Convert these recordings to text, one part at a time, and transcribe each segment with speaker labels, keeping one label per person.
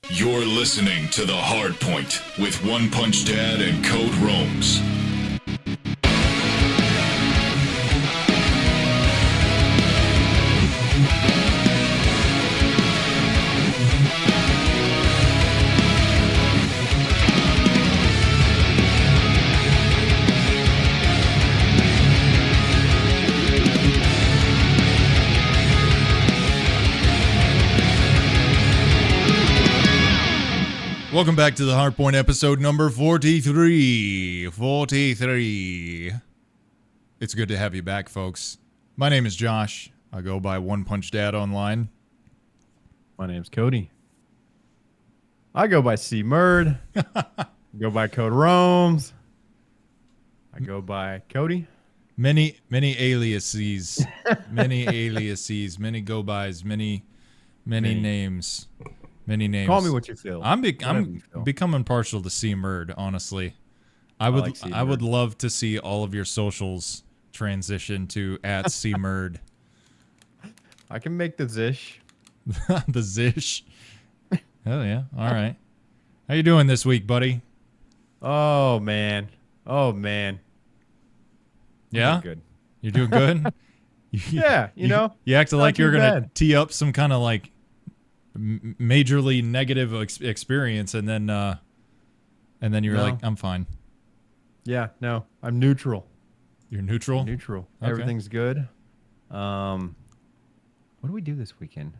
Speaker 1: You're listening to The Hardpoint with Onexpunchxdad and Code Rome's. Welcome back to the Hardpoint episode number 43. 43. It's good to have you back, folks. My name is Josh. I go by Onexpunchxdad online.
Speaker 2: My name's Cody. I go by C-Murd. Go by Code Rome's. I go by Cody.
Speaker 1: Many aliases. Many aliases. Many go-bys. Many names. Many names.
Speaker 2: Call me what you feel.
Speaker 1: I'm becoming partial to C-Murd, honestly. I would love to see all of your socials transition to at C-Murd.
Speaker 2: I can make the Zish.
Speaker 1: The Zish. Hell yeah. All right. How you doing this week, buddy?
Speaker 2: Oh man.
Speaker 1: Yeah?
Speaker 2: Good.
Speaker 1: You're doing good?
Speaker 2: Yeah,
Speaker 1: You acted like you're going to
Speaker 2: bad.
Speaker 1: tee up some kind of like majorly negative experience, and then you were like, I'm fine.
Speaker 2: Yeah, no. I'm neutral.
Speaker 1: You're neutral?
Speaker 2: Neutral.
Speaker 1: Okay.
Speaker 2: Everything's good. What do we do this weekend?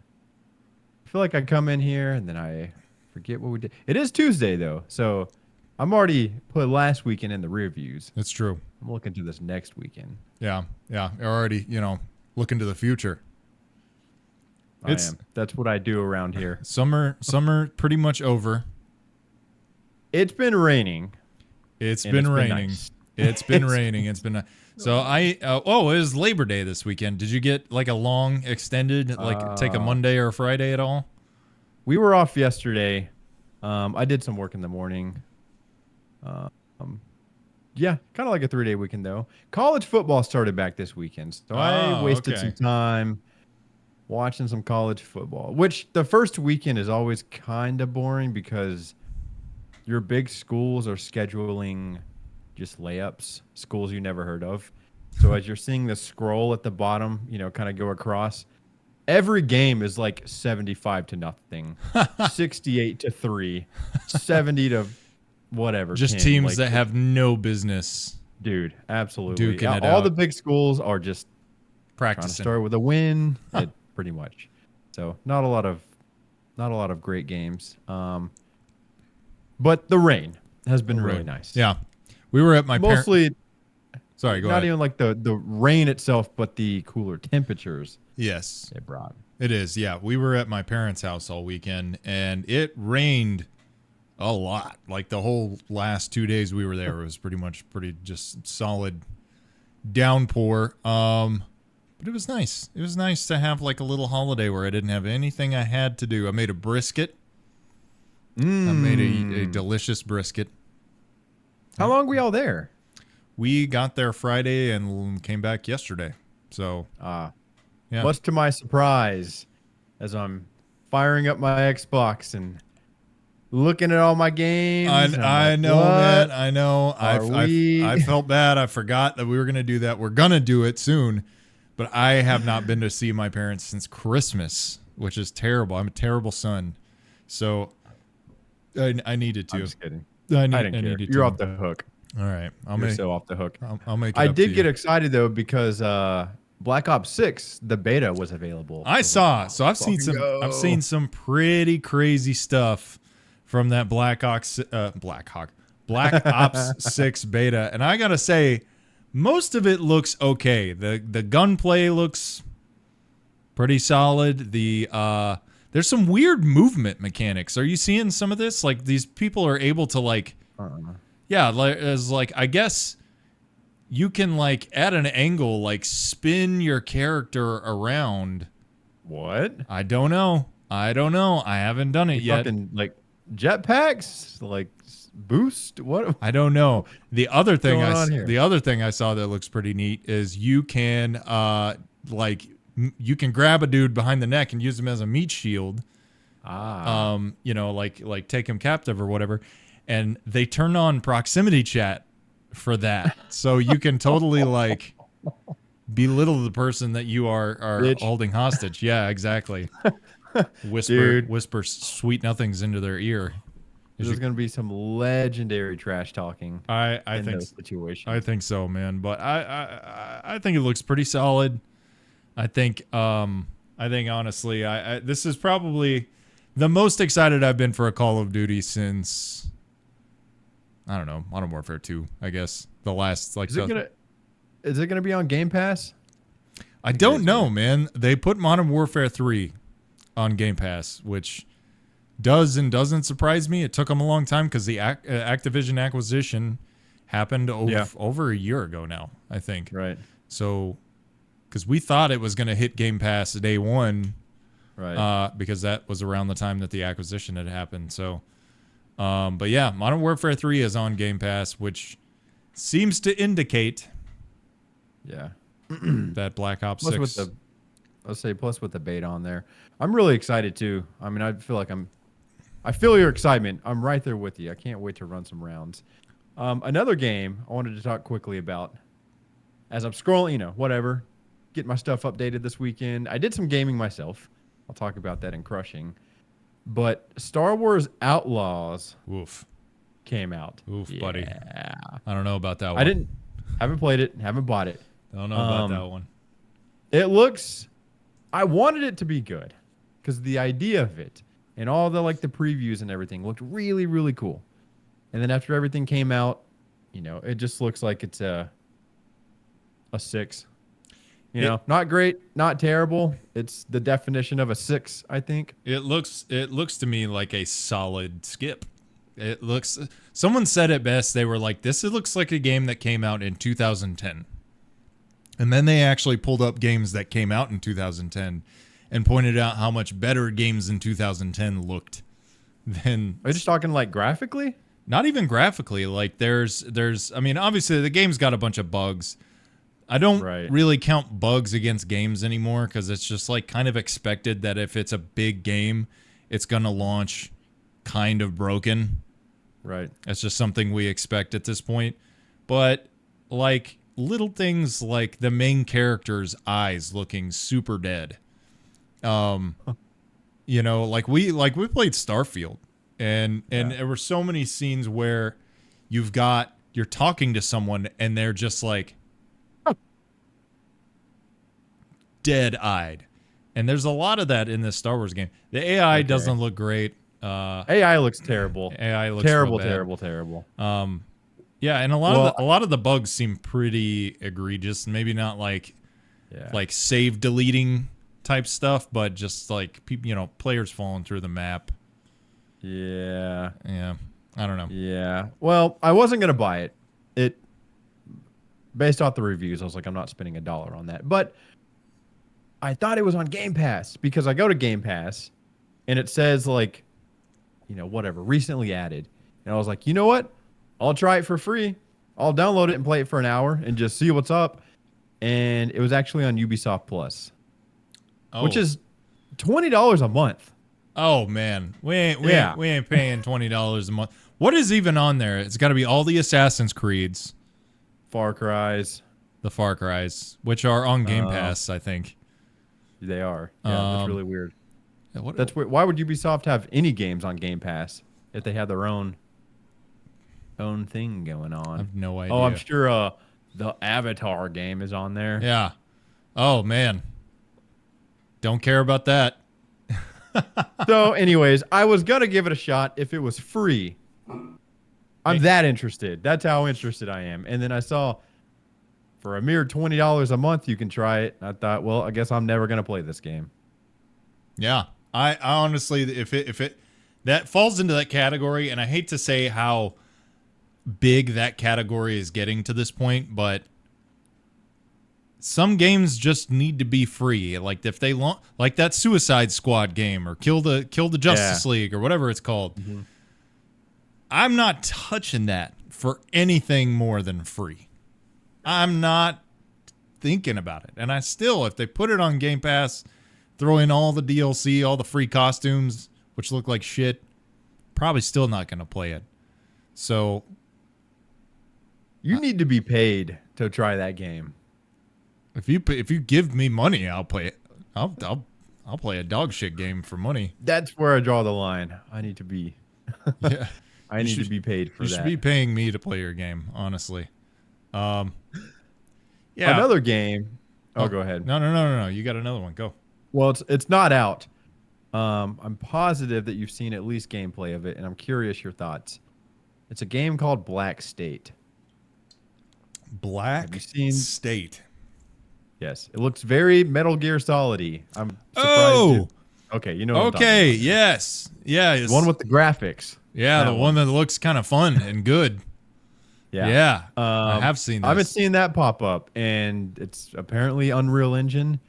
Speaker 2: I feel like I come in here and then I forget what we did. It is Tuesday though, so I'm already put last weekend in the rear views.
Speaker 1: That's true.
Speaker 2: I'm looking to this next weekend.
Speaker 1: Yeah. You're already, looking to the future.
Speaker 2: I am. That's what I do around here.
Speaker 1: Summer pretty much over.
Speaker 2: It's been raining.
Speaker 1: It's been raining.
Speaker 2: Nice.
Speaker 1: It's been raining. It's been so it was Labor Day this weekend. Did you get like a long extended, take a Monday or a Friday at all?
Speaker 2: We were off yesterday. I did some work in the morning. Yeah, kind of like a 3-day weekend though. College football started back this weekend, so I wasted some time watching some college football, which the first weekend is always kind of boring because your big schools are scheduling just layups, schools you never heard of. So as you're seeing the scroll at the bottom, kind of go across, every game is like 75-0, 68-3, 70 to whatever.
Speaker 1: Just
Speaker 2: 10.
Speaker 1: teams that have no business.
Speaker 2: Dude, absolutely.
Speaker 1: Duking it
Speaker 2: all
Speaker 1: out.
Speaker 2: the big schools are just trying to
Speaker 1: Practicing.
Speaker 2: start with a win. Pretty much. So not a lot of great games. But the rain has been really nice.
Speaker 1: Yeah. We were at my
Speaker 2: mostly
Speaker 1: Sorry, go
Speaker 2: not
Speaker 1: ahead.
Speaker 2: even like the rain itself, but the cooler temperatures
Speaker 1: Yes.
Speaker 2: it brought.
Speaker 1: It is. Yeah. We were at my parents' house all weekend and it rained a lot. Like the whole last 2 days we were there, it was pretty just solid downpour. But it was nice. It was nice to have like a little holiday where I didn't have anything I had to do. I made a brisket. I made a delicious brisket.
Speaker 2: How long were y'all there?
Speaker 1: We got there Friday and came back yesterday. So, yeah.
Speaker 2: Much to my surprise, as I'm firing up my Xbox and looking at all my games.
Speaker 1: I know, man. I know. I felt bad. I forgot that we were going to do that. We're going to do it soon. But I have not been to see my parents since Christmas, which is terrible. I'm a terrible son. So I needed to.
Speaker 2: I'm just kidding.
Speaker 1: I
Speaker 2: didn't care.
Speaker 1: needed
Speaker 2: You're
Speaker 1: to.
Speaker 2: off the hook.
Speaker 1: All right.
Speaker 2: You're so off the hook.
Speaker 1: I'll make it
Speaker 2: I
Speaker 1: up to
Speaker 2: did
Speaker 1: you.
Speaker 2: get excited, though, because Black Ops 6, the beta was available.
Speaker 1: I saw. So I've seen some pretty crazy stuff from that Black Ops 6 beta. And I got to say, most of it looks okay. The gunplay looks pretty solid. There's some weird movement mechanics. Are you seeing some of this? Like these people are able to I guess you can like at an angle like spin your character around.
Speaker 2: What?
Speaker 1: I don't know. I haven't done it yet.
Speaker 2: Fucking like jetpacks, like boost. What?
Speaker 1: I don't know. The other thing
Speaker 2: I
Speaker 1: I saw that looks pretty neat is you can you can grab a dude behind the neck and use him as a meat shield. You know, like take him captive or whatever, and they turn on proximity chat for that, so you can totally like belittle the person that you are
Speaker 2: Bitch.
Speaker 1: holding hostage. Yeah, exactly.
Speaker 2: Dude.
Speaker 1: Whisper sweet nothings into their ear.
Speaker 2: There's going to be some legendary trash talking
Speaker 1: I
Speaker 2: in
Speaker 1: think
Speaker 2: those situations.
Speaker 1: I think so, man. But I think it looks pretty solid. I think honestly, I this is probably the most excited I've been for a Call of Duty since, I don't know, Modern Warfare 2, I guess. The last like
Speaker 2: Is it gonna be on Game Pass?
Speaker 1: I don't know, man. They put Modern Warfare 3 on Game Pass, which does and doesn't surprise me. It took them a long time because the Activision acquisition happened over a year ago now, I think.
Speaker 2: Right.
Speaker 1: So, because we thought it was going to hit Game Pass day one,
Speaker 2: right?
Speaker 1: Because that was around the time that the acquisition had happened. So, but yeah, Modern Warfare 3 is on Game Pass, which seems to indicate, that Black Ops 6.
Speaker 2: Plus with the beta on there, I'm really excited too. I mean, I feel your excitement. I'm right there with you. I can't wait to run some rounds. Another game I wanted to talk quickly about as I'm scrolling, whatever, get my stuff updated this weekend. I did some gaming myself. I'll talk about that in Crushing. But Star Wars Outlaws came out.
Speaker 1: Buddy. I don't know about that one.
Speaker 2: Haven't played it, haven't bought it.
Speaker 1: Don't know about that one.
Speaker 2: I wanted it to be good because the idea of it and all the the previews and everything looked really, really cool. And then after everything came out, it just looks like it's a 6. Not great, not terrible. It's the definition of a 6, I think.
Speaker 1: It looks to me like a solid skip. Someone said it best. They were like, it looks like a game that came out in 2010. And then they actually pulled up games that came out in 2010 and pointed out how much better games in 2010 looked than.
Speaker 2: Are you just talking graphically?
Speaker 1: Not even graphically. Like there's I mean, obviously the game's got a bunch of bugs. I don't really count bugs against games anymore because it's just kind of expected that if it's a big game, it's going to launch kind of broken.
Speaker 2: Right.
Speaker 1: That's just something we expect at this point. But little things like the main character's eyes looking super dead. We played Starfield and there were so many scenes where you're talking to someone and they're just dead-eyed. And there's a lot of that in this Star Wars game. The AI doesn't look great.
Speaker 2: AI looks terrible.
Speaker 1: AI looks
Speaker 2: terrible.
Speaker 1: Yeah, and a lot of the bugs seem pretty egregious. Maybe not like save deleting type stuff, but just players falling through the map.
Speaker 2: Yeah.
Speaker 1: Yeah. I don't know.
Speaker 2: Yeah. Well, I wasn't gonna buy it. Based off the reviews, I was like, I'm not spending $1 on that. But I thought it was on Game Pass because I go to Game Pass and it says whatever, recently added. And I was like, you know what? I'll try it for free. I'll download it and play it for an hour and just see what's up. And it was actually on Ubisoft Plus, which is $20 a month.
Speaker 1: Oh man, we ain't paying $20 a month. What is even on there? It's got to be all the Assassin's Creeds,
Speaker 2: the
Speaker 1: Far Cry's, which are on Game Pass, I think.
Speaker 2: They are. Yeah, that's really weird. That's weird. Why would Ubisoft have any games on Game Pass if they have their own thing going on?
Speaker 1: I have no idea.
Speaker 2: Oh, I'm sure the Avatar game is on there.
Speaker 1: Yeah. Oh man. Don't care about that.
Speaker 2: So, anyways, I was gonna give it a shot if it was free. I'm that interested. That's how interested I am. And then I saw for a mere $20 a month you can try it. I thought, well, I guess I'm never gonna play this game.
Speaker 1: Yeah. I honestly, if it that falls into that category, and I hate to say how big that category is getting to this point, but some games just need to be free. Like if they like that Suicide Squad game or Kill the Justice League or whatever it's called. Mm-hmm. I'm not touching that for anything more than free. I'm not thinking about it. And if they put it on Game Pass, throw in all the DLC, all the free costumes, which looked like shit, probably still not going to play it. So
Speaker 2: you need to be paid to try that game.
Speaker 1: if you give me money, I'll play it. I'll play a dog shit game for money.
Speaker 2: That's where I draw the line. I need to be.
Speaker 1: Yeah,
Speaker 2: I need to be paid for that.
Speaker 1: You should be paying me to play your game, honestly. Yeah.
Speaker 2: Another game. Oh, go ahead.
Speaker 1: No. You got another one. Go.
Speaker 2: Well, it's not out. I'm positive that you've seen at least gameplay of it, and I'm curious your thoughts. It's a game called Black State.
Speaker 1: Black State.
Speaker 2: Yes, it looks very Metal Gear Solid-y. I'm surprised.
Speaker 1: Oh,
Speaker 2: okay, you know. What
Speaker 1: okay, yes, yeah,
Speaker 2: the one with the graphics.
Speaker 1: Yeah, the one that looks kind of fun and good. Yeah. I have seen this.
Speaker 2: I've been seeing that pop up, and it's apparently Unreal Engine,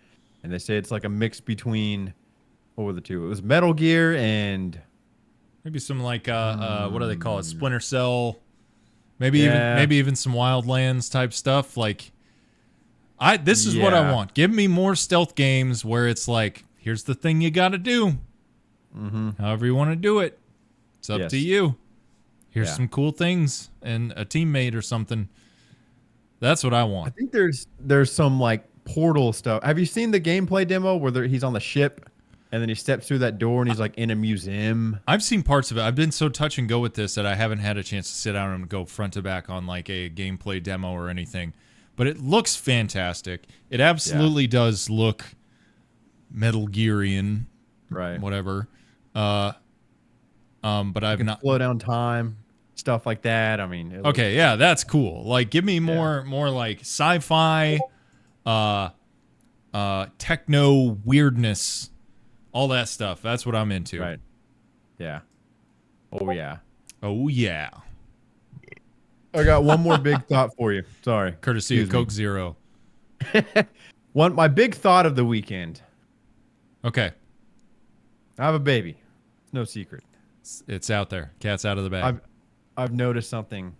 Speaker 2: and they say it's like a mix between what were the two? It was Metal Gear and
Speaker 1: maybe some like what do they call it? Splinter Cell. Maybe even some Wildlands type stuff. Like this is what I want. Give me more stealth games where it's like, here's the thing you got to do. However you want to do it. It's up to you. Here's some cool things and a teammate or something. That's what I want.
Speaker 2: I think there's some like Portal stuff. Have you seen the gameplay demo where he's on the ship and then he steps through that door and he's like in a museum?
Speaker 1: I've seen parts of it. I've been so touch and go with this that I haven't had a chance to sit down and go front to back on like a gameplay demo or anything. But it looks fantastic. It absolutely does look Metal Gearian,
Speaker 2: right?
Speaker 1: Whatever. But I've not
Speaker 2: slow down time, stuff like that. I mean,
Speaker 1: okay, yeah, that's cool. Like, give me more like sci-fi, techno weirdness, all that stuff. That's what I'm into.
Speaker 2: Right. Yeah. Oh yeah.
Speaker 1: Oh yeah.
Speaker 2: I got one more big thought for you. Sorry.
Speaker 1: Courtesy of Coke Zero.
Speaker 2: My big thought of the weekend.
Speaker 1: Okay.
Speaker 2: I have a baby. No secret.
Speaker 1: It's out there. Cat's out of the bag.
Speaker 2: I've noticed something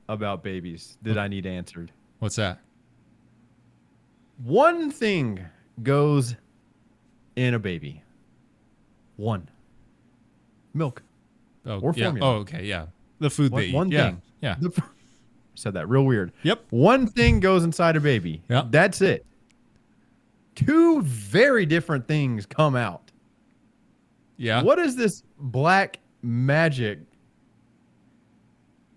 Speaker 2: about babies that I need answered.
Speaker 1: What's that?
Speaker 2: One thing goes in a baby. One. Milk.
Speaker 1: Oh,
Speaker 2: or formula.
Speaker 1: Oh, okay, yeah. The food they eat.
Speaker 2: One thing.
Speaker 1: Yeah.
Speaker 2: Said that real weird.
Speaker 1: Yep.
Speaker 2: One thing goes inside a baby.
Speaker 1: Yep.
Speaker 2: That's it. Two very different things come out.
Speaker 1: Yeah.
Speaker 2: What is this black magic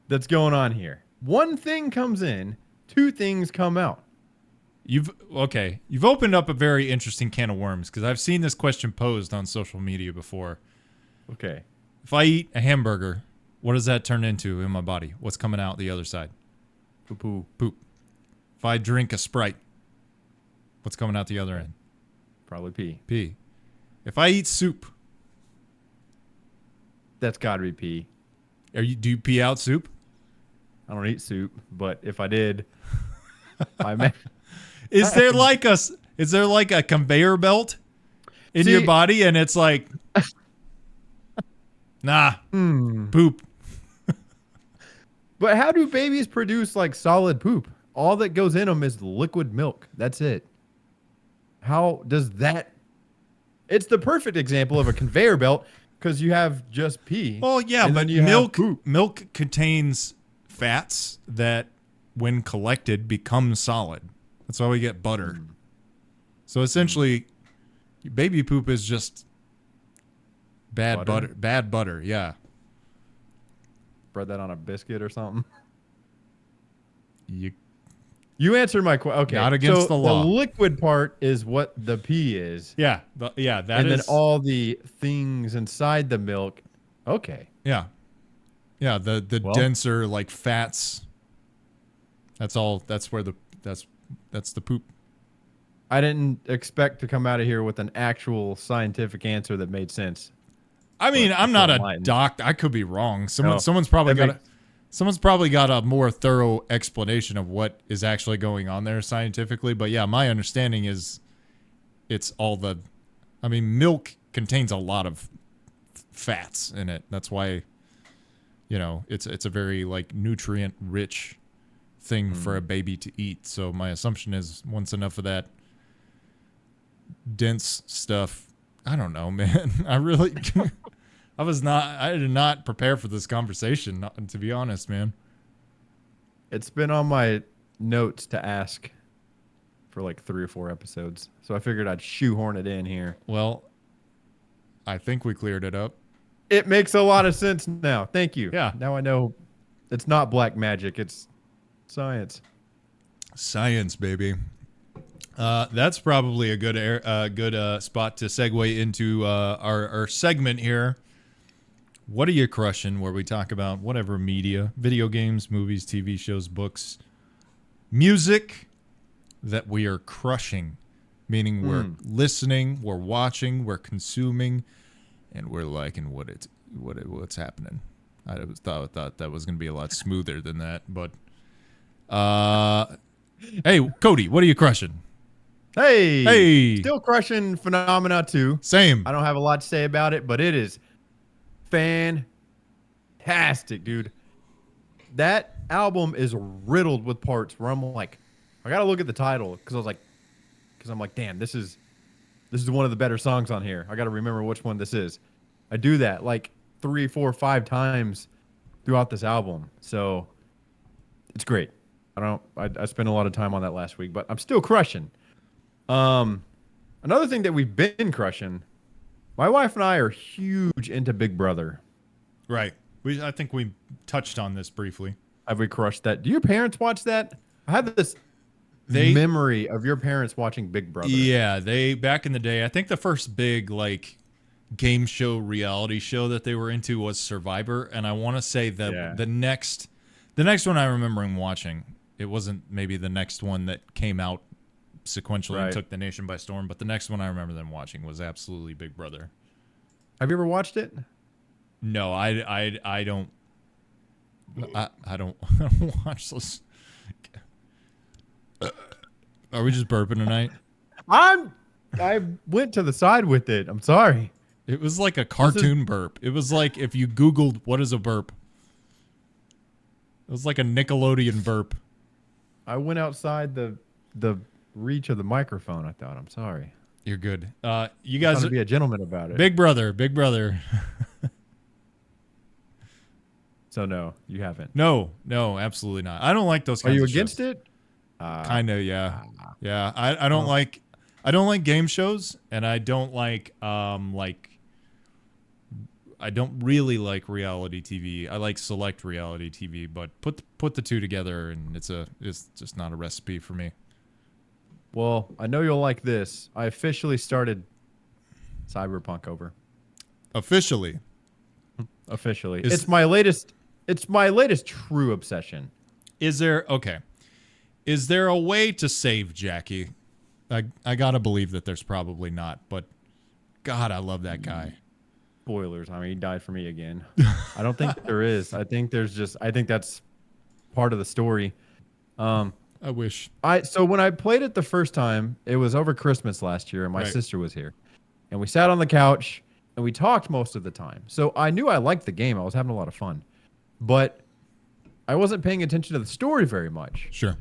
Speaker 2: that's going on here? One thing comes in, two things come out.
Speaker 1: You've opened up a very interesting can of worms because I've seen this question posed on social media before.
Speaker 2: Okay.
Speaker 1: If I eat a hamburger, what does that turn into in my body? What's coming out the other side?
Speaker 2: Poop.
Speaker 1: If I drink a Sprite, what's coming out the other end?
Speaker 2: Probably pee.
Speaker 1: Pee. If I eat soup,
Speaker 2: that's gotta be pee.
Speaker 1: Do you pee out soup?
Speaker 2: I don't eat soup, but if I did, I may.
Speaker 1: Is there like a conveyor belt in your body, and it's like, nah, poop.
Speaker 2: But how do babies produce like solid poop? All that goes in them is liquid milk. That's it. How does that? It's the perfect example of a conveyor belt because you have just pee.
Speaker 1: Well, yeah, but milk contains fats that, when collected, become solid. That's why we get butter. So essentially, baby poop is just bad butter. Bad butter, yeah.
Speaker 2: Spread that on a biscuit or something. You answered my question. Okay,
Speaker 1: not against the law.
Speaker 2: The liquid part is what the pee is.
Speaker 1: Yeah, then
Speaker 2: all the things inside the milk. Okay.
Speaker 1: Yeah. The denser like fats. That's all. That's the poop.
Speaker 2: I didn't expect to come out of here with an actual scientific answer that made sense.
Speaker 1: I mean, I'm not a doc. I could be wrong. Someone's probably got a more thorough explanation of what is actually going on there scientifically. But yeah, my understanding is milk contains a lot of fats in it. That's why, it's a very like nutrient rich thing for a baby to eat. So my assumption is once enough of that dense stuff, I don't know, man. I did not prepare for this conversation, to be honest, man.
Speaker 2: It's been on my notes to ask for like 3 or 4 episodes. So I figured I'd shoehorn it in here.
Speaker 1: Well, I think we cleared it up.
Speaker 2: It makes a lot of sense now. Thank you.
Speaker 1: Yeah.
Speaker 2: Now I know it's not black magic. It's science.
Speaker 1: Science, baby. That's probably a good spot to segue into our segment here. What are you crushing? Where we talk about whatever media, video games, movies, TV shows, books, music that we are crushing. Meaning we're listening, we're watching, we're consuming, and we're liking what's happening. I thought that was going to be a lot smoother than that, but hey, Cody, what are you crushing?
Speaker 2: Hey, still crushing Phenomena 2.
Speaker 1: Same.
Speaker 2: I don't have a lot to say about it, but it is fantastic, dude. That album is riddled with parts where I'm like, I gotta look at the title because I'm like, damn, this is one of the better songs on here. I gotta remember which one this is. I do that like 3, 4, 5 times throughout this album, so it's great. I spent a lot of time on that last week, but I'm still crushing. Another thing that we've been crushing, my wife and I are huge into Big Brother.
Speaker 1: Right. I think we touched on this briefly.
Speaker 2: Have we crushed that? Do your parents watch that? I have this memory of your parents watching Big Brother.
Speaker 1: Yeah, they back in the day, I think the first big like game show reality show that they were into was Survivor, and I want to say that the next one I remember him watching, it wasn't maybe the next one that came out sequentially and took the nation by storm, but the next one I remember them watching was absolutely Big Brother.
Speaker 2: Have you ever watched it?
Speaker 1: No, I don't. I don't watch those. Are we just burping tonight?
Speaker 2: I went to the side with it. I'm sorry.
Speaker 1: It was like a cartoon burp. It was like if you Googled what is a burp. It was like a Nickelodeon burp.
Speaker 2: I went outside the reach of the microphone. I thought. I'm sorry.
Speaker 1: You're good. You guys
Speaker 2: trying to be a gentleman about it.
Speaker 1: Big Brother.
Speaker 2: So no, you haven't.
Speaker 1: No, absolutely not. I don't like those kinds of shows.
Speaker 2: Are you against it?
Speaker 1: Kind of, yeah. Yeah, I don't like game shows, and I don't like I don't really like reality TV. I like select reality TV, but put the two together and it's just not a recipe for me.
Speaker 2: Well, I know you'll like this. I officially started CyberPunk over.
Speaker 1: Officially.
Speaker 2: It's my latest true obsession.
Speaker 1: Is there a way to save Jackie? I gotta believe that there's probably not, but God, I love that guy.
Speaker 2: Spoilers. I mean, he died for me again. I don't think there is. I think that's part of the story.
Speaker 1: I wish.
Speaker 2: So when I played it the first time, it was over Christmas last year, and my sister was here, and we sat on the couch and we talked most of the time. So I knew I liked the game. I was having a lot of fun, but I wasn't paying attention to the story very much.
Speaker 1: Sure.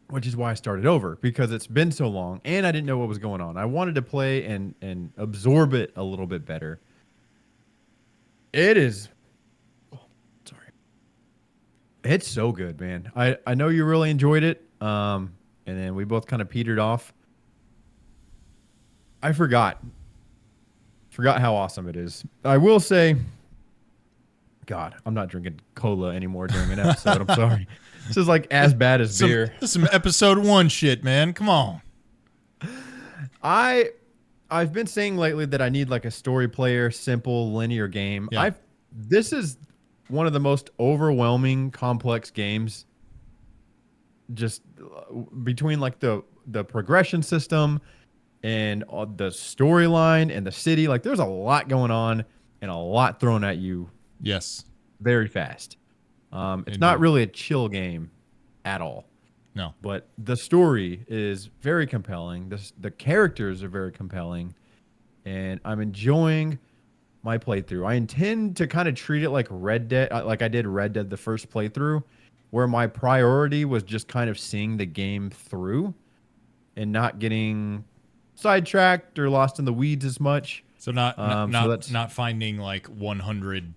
Speaker 2: Which is why I started over, because it's been so long and I didn't know what was going on. I wanted to play and absorb it a little bit better. It is. Oh, sorry. It's so good, man. I know you really enjoyed it. And then we both kind of petered off. I forgot how awesome it is. I will say, God, I'm not drinking cola anymore during an episode. I'm sorry. This is like as bad as beer.
Speaker 1: This is some episode 1 shit, man. Come on.
Speaker 2: I've been saying lately that I need like a story player, simple, linear game.
Speaker 1: Yeah.
Speaker 2: This is one of the most overwhelming, complex games. Just between like the progression system and the storyline and the city, like there's a lot going on and a lot thrown at you.
Speaker 1: Yes.
Speaker 2: Very fast. It's not really a chill game at all.
Speaker 1: No.
Speaker 2: But the story is very compelling. The characters are very compelling. And I'm enjoying my playthrough. I intend to kind of treat it like Red Dead, like I did Red Dead the first playthrough, where my priority was just kind of seeing the game through and not getting sidetracked or lost in the weeds as much.
Speaker 1: So not
Speaker 2: So that's
Speaker 1: not finding like 100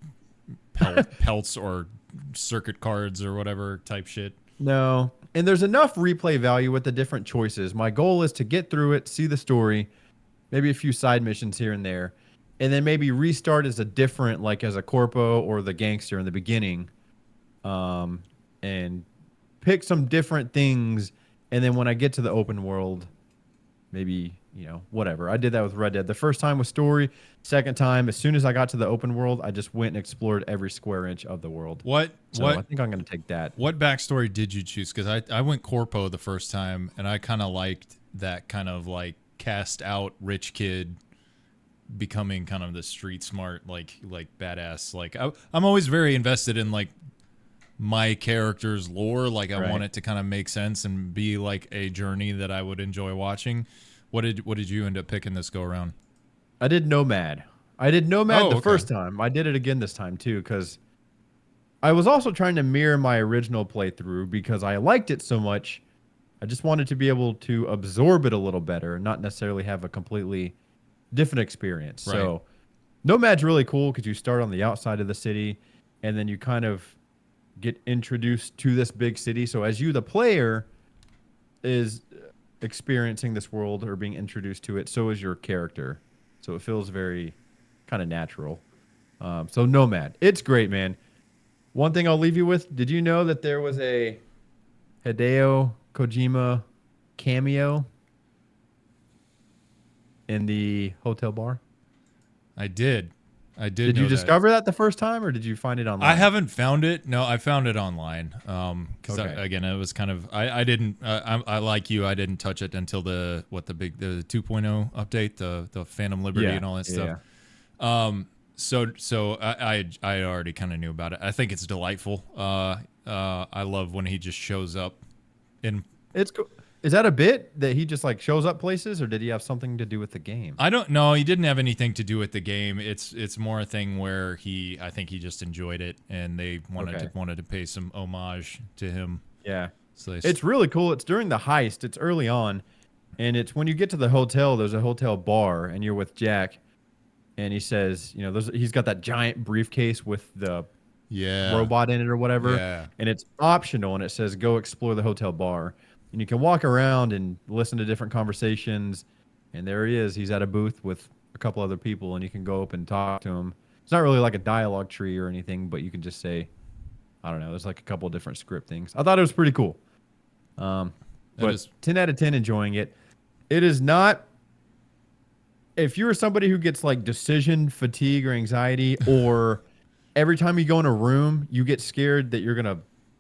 Speaker 1: pelts or circuit cards or whatever type shit.
Speaker 2: no. And there's enough replay value with the different choices. My goal is to get through it, see the story, maybe a few side missions here and there, and then maybe restart as a different, like as a corpo or the gangster in the beginning, and pick some different things. And then when I get to the open world, maybe, whatever. I did that with Red Dead. The first time was story. Second time, as soon as I got to the open world, I just went and explored every square inch of the world. So I think I'm going to take that.
Speaker 1: What backstory did you choose? Because I went corpo the first time, and I kind of liked that kind of like cast out rich kid becoming kind of the street smart, like badass. Like I'm always very invested in like my character's lore. Like I want it to kind of make sense and be like a journey that I would enjoy watching. What did you end up picking this go around?
Speaker 2: I did Nomad. The first time. I did it again this time too, because I was also trying to mirror my original playthrough because I liked it so much. I just wanted to be able to absorb it a little better, not necessarily have a completely different experience. Right. So Nomad's really cool because you start on the outside of the city and then you kind of get introduced to this big city. So as you, the player, is experiencing this world or being introduced to it, so is your character. So it feels very kind of natural. So Nomad, it's great, man. One thing I'll leave you with, did you know that there was a Hideo Kojima cameo in the hotel bar?
Speaker 1: I did.
Speaker 2: Did you discover that the first time, or did you find it online?
Speaker 1: I haven't found it. No, I found it online. Because again, it was kind of I didn't. I like you. I didn't touch it until the 2.0 update, the Phantom Liberty and all that stuff. Yeah. So I already kind of knew about it. I think it's delightful. I love when he just shows up.
Speaker 2: It's cool. Is that a bit that he just like shows up places, or did he have something to do with the game?
Speaker 1: I don't know. He didn't have anything to do with the game. It's more a thing where I think he just enjoyed it, and they wanted to pay some homage to him.
Speaker 2: Yeah. So it's really cool. It's during the heist. It's early on, and it's when you get to the hotel. There's a hotel bar, and you're with Jack, and he says, he's got that giant briefcase with the robot in it or whatever, and it's optional, and it says go explore the hotel bar. And you can walk around and listen to different conversations. And there he is. He's at a booth with a couple other people, and you can go up and talk to him. It's not really like a dialogue tree or anything, but you can just say, I don't know, there's like a couple of different script things. I thought it was pretty cool. But 10 out of 10 enjoying it. It is not, if you're somebody who gets like decision fatigue or anxiety, or every time you go in a room, you get scared that you're going to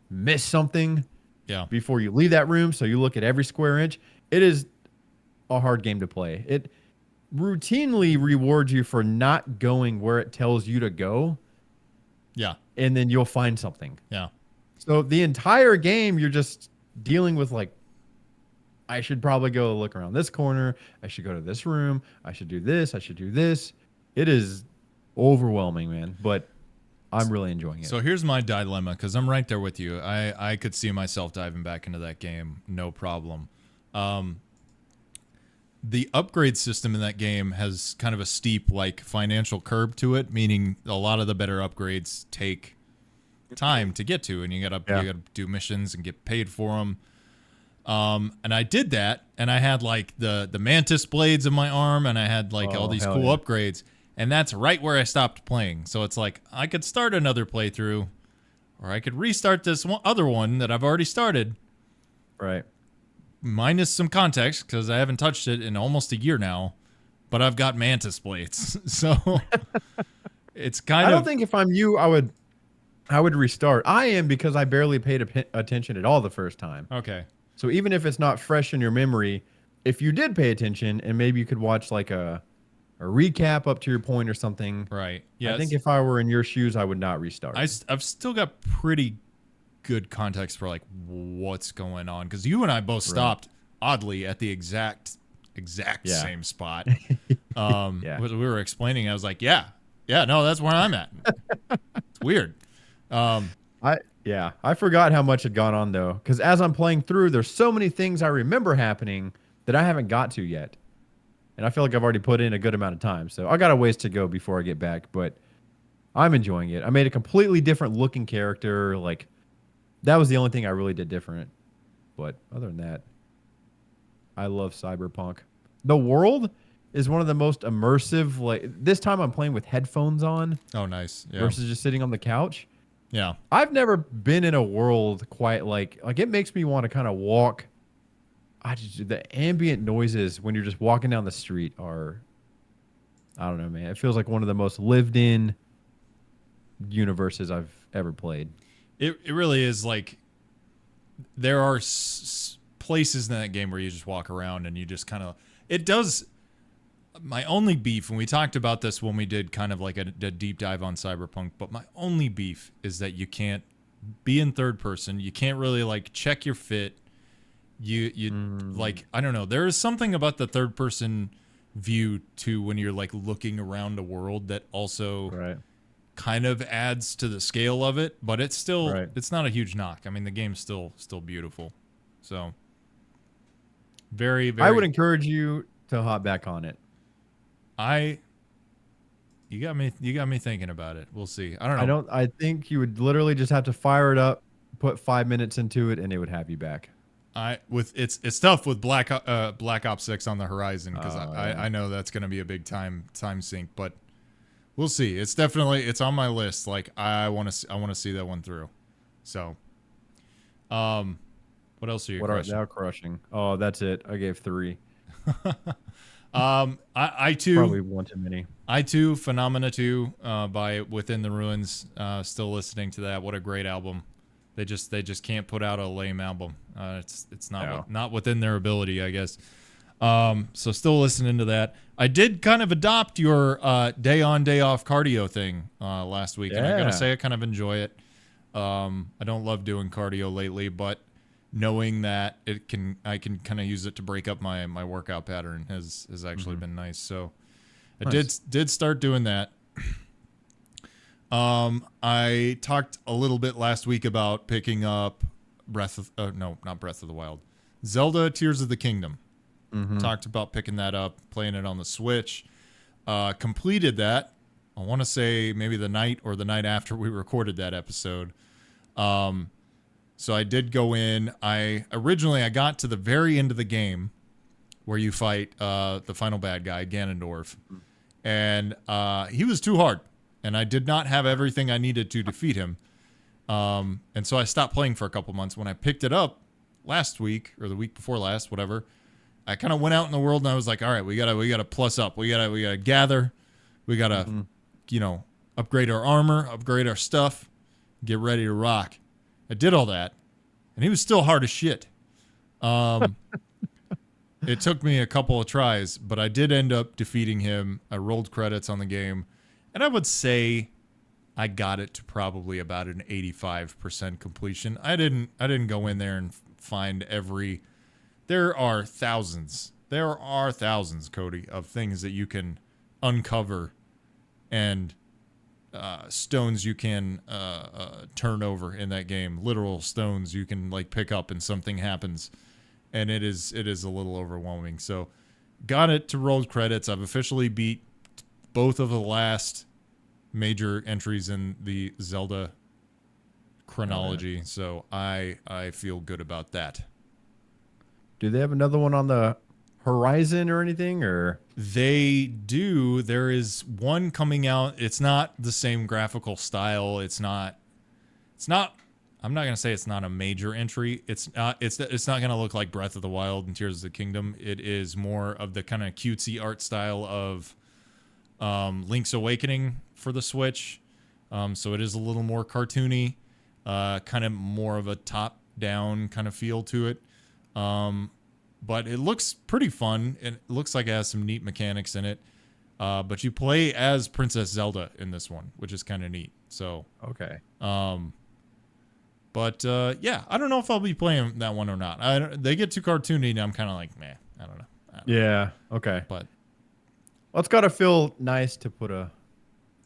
Speaker 2: miss something.
Speaker 1: Yeah.
Speaker 2: Before you leave that room, so you look at every square inch. It is a hard game to play. It routinely rewards you for not going where it tells you to go.
Speaker 1: Yeah.
Speaker 2: And then you'll find something.
Speaker 1: Yeah.
Speaker 2: So the entire game, you're just dealing with like, I should probably go look around this corner. I should go to this room. I should do this. I should do this. It is overwhelming, man. But I'm really enjoying it.
Speaker 1: So here's my dilemma, because I'm right there with you. I could see myself diving back into that game, no problem. The upgrade system in that game has kind of a steep like financial curve to it, meaning a lot of the better upgrades take time to get to, and you gotta do missions and get paid for them. And I did that, and I had like the mantis blades in my arm, and I had like all these cool upgrades. And that's right where I stopped playing. So it's like I could start another playthrough, or I could restart this other one that I've already started.
Speaker 2: Right.
Speaker 1: Minus some context, because I haven't touched it in almost a year now, but I've got mantis blades. So it's kind of...
Speaker 2: I don't think if I'm you, I would restart. I am, because I barely paid attention at all the first time.
Speaker 1: Okay.
Speaker 2: So even if it's not fresh in your memory, if you did pay attention, and maybe you could watch like a recap up to your point or something.
Speaker 1: Right. Yeah.
Speaker 2: I think if I were in your shoes, I would not restart.
Speaker 1: I've still got pretty good context for like what's going on, because you and I both stopped oddly at the exact same spot. We were explaining. I was like, no, that's where I'm at. It's weird.
Speaker 2: I forgot how much had gone on though, because as I'm playing through, there's so many things I remember happening that I haven't got to yet. and I feel like I've already put in a good amount of time. So I got a ways to go before I get back, but I'm enjoying it. I made a completely different looking character. Like that was the only thing I really did different. But other than that, I love Cyberpunk. The world is one of the most immersive. Like this time, I'm playing with headphones on
Speaker 1: Oh, nice. Yeah.
Speaker 2: versus just sitting on the couch.
Speaker 1: Yeah.
Speaker 2: I've never been in a world quite like it makes me want to kind of walk. The ambient noises when you're just walking down the street are, I don't know, man. It feels like one of the most lived in universes I've ever played.
Speaker 1: It really is. Like there are places in that game where you just walk around and you just kind of, it does. My only beef, and we talked about this when we did kind of like a deep dive on Cyberpunk, but my only beef is that you can't be in third person. You can't really like check your fit. Like, I don't know. There is something about the third person view too when you're like looking around a world that also kind of adds to the scale of it, but it's still it's not a huge knock. I mean, the game's still beautiful. So very, very,
Speaker 2: I would encourage you to hop back on it.
Speaker 1: You got me thinking about it. We'll see. I don't know.
Speaker 2: I think you would literally just have to fire it up, put 5 minutes into it, and it would have you back.
Speaker 1: It's tough with Black Ops 6 on the horizon because I know that's going to be a big time sink, but we'll see. It's on my list. Like I want to see that one through. So, what else are you?
Speaker 2: What are thou crushing? Oh, that's it. I gave 3.
Speaker 1: I too
Speaker 2: probably one too many.
Speaker 1: I too Phenomena 2 by Within the Ruins. Still listening to that. What a great album. They just can't put out a lame album. It's not within their ability, I guess. So still listening to that. I did kind of adopt your day on day off cardio thing last week, and I gotta say I kind of enjoy it. I don't love doing cardio lately, but knowing that I can kind of use it to break up my workout pattern has actually been nice. So I did start doing that. I talked a little bit last week about picking up not Breath of the Wild, Zelda Tears of the Kingdom. Talked about picking that up, playing it on the Switch. Completed that. I want to say maybe the night or the night after we recorded that episode. So I did go in. I got to the very end of the game where you fight the final bad guy, Ganondorf. And he was too hard. And I did not have everything I needed to defeat him. And so I stopped playing for a couple months. When I picked it up last week or the week before last, whatever, I kind of went out in the world and I was like, all right, we gotta plus up. We gotta gather. We gotta, upgrade our armor, upgrade our stuff, get ready to rock. I did all that, and he was still hard as shit. It took me a couple of tries, but I did end up defeating him. I rolled credits on the game, and I would say I got it to probably about an 85% completion. I didn't go in there and find every. There are thousands, Cody, of things that you can uncover and stones you can turn over in that game. Literal stones you can like pick up and something happens, and it is a little overwhelming. So got it to roll credits. I've officially beat both of the last major entries in the Zelda chronology. So I feel good about that.
Speaker 2: Do they have another one on the horizon or anything? Or
Speaker 1: they do. There is one coming out. It's not the same graphical style. It's not. I'm not gonna say it's not a major entry. It's not gonna look like Breath of the Wild and Tears of the Kingdom. It is more of the kind of cutesy art style of Link's Awakening for the Switch. So it is a little more cartoony, kind of more of a top-down kind of feel to it. But it looks pretty fun. It looks like it has some neat mechanics in it. But you play as Princess Zelda in this one, which is kind of neat. So
Speaker 2: okay.
Speaker 1: But yeah, I don't know if I'll be playing that one or not. They get too cartoony, and I'm kind of like, meh. I don't know.
Speaker 2: Yeah. Okay.
Speaker 1: But
Speaker 2: well, it's got to feel nice to put a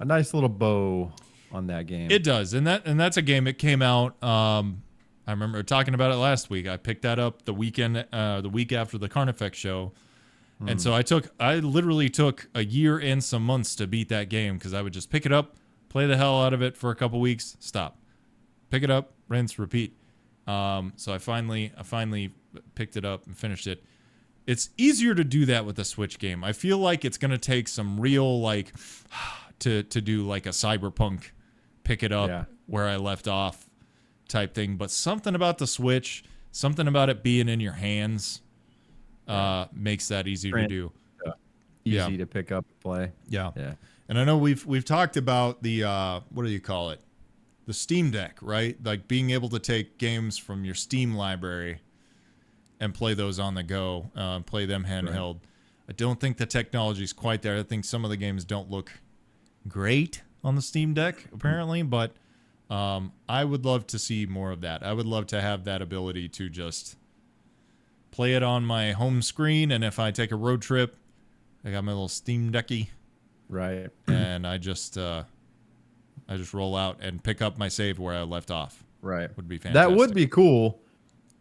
Speaker 2: nice little bow on that game.
Speaker 1: It does, and that's a game. It came out. I remember talking about it last week. I picked that up the week after the Carnifex show, And so I literally took a year and some months to beat that game because I would just pick it up, play the hell out of it for a couple weeks, stop, pick it up, rinse, repeat. So I finally picked it up and finished it. It's easier to do that with a Switch game. I feel like it's gonna take some real like to do like a CyberPunk, pick it up where I left off type thing. But something about the Switch, something about it being in your hands, makes that easier to do.
Speaker 2: Easy to pick up and play.
Speaker 1: Yeah. And I know we've talked about the what do you call it? The Steam Deck, right? Like being able to take games from your Steam library and play those on the go, play them handheld. Right. I don't think the technology is quite there. I think some of the games don't look great on the Steam Deck, apparently, but I would love to see more of that. I would love to have that ability to just play it on my home screen, and if I take a road trip, I got my little Steam Decky.
Speaker 2: Right.
Speaker 1: And I just roll out and pick up my save where I left off.
Speaker 2: Right.
Speaker 1: Would be fantastic.
Speaker 2: That would be cool.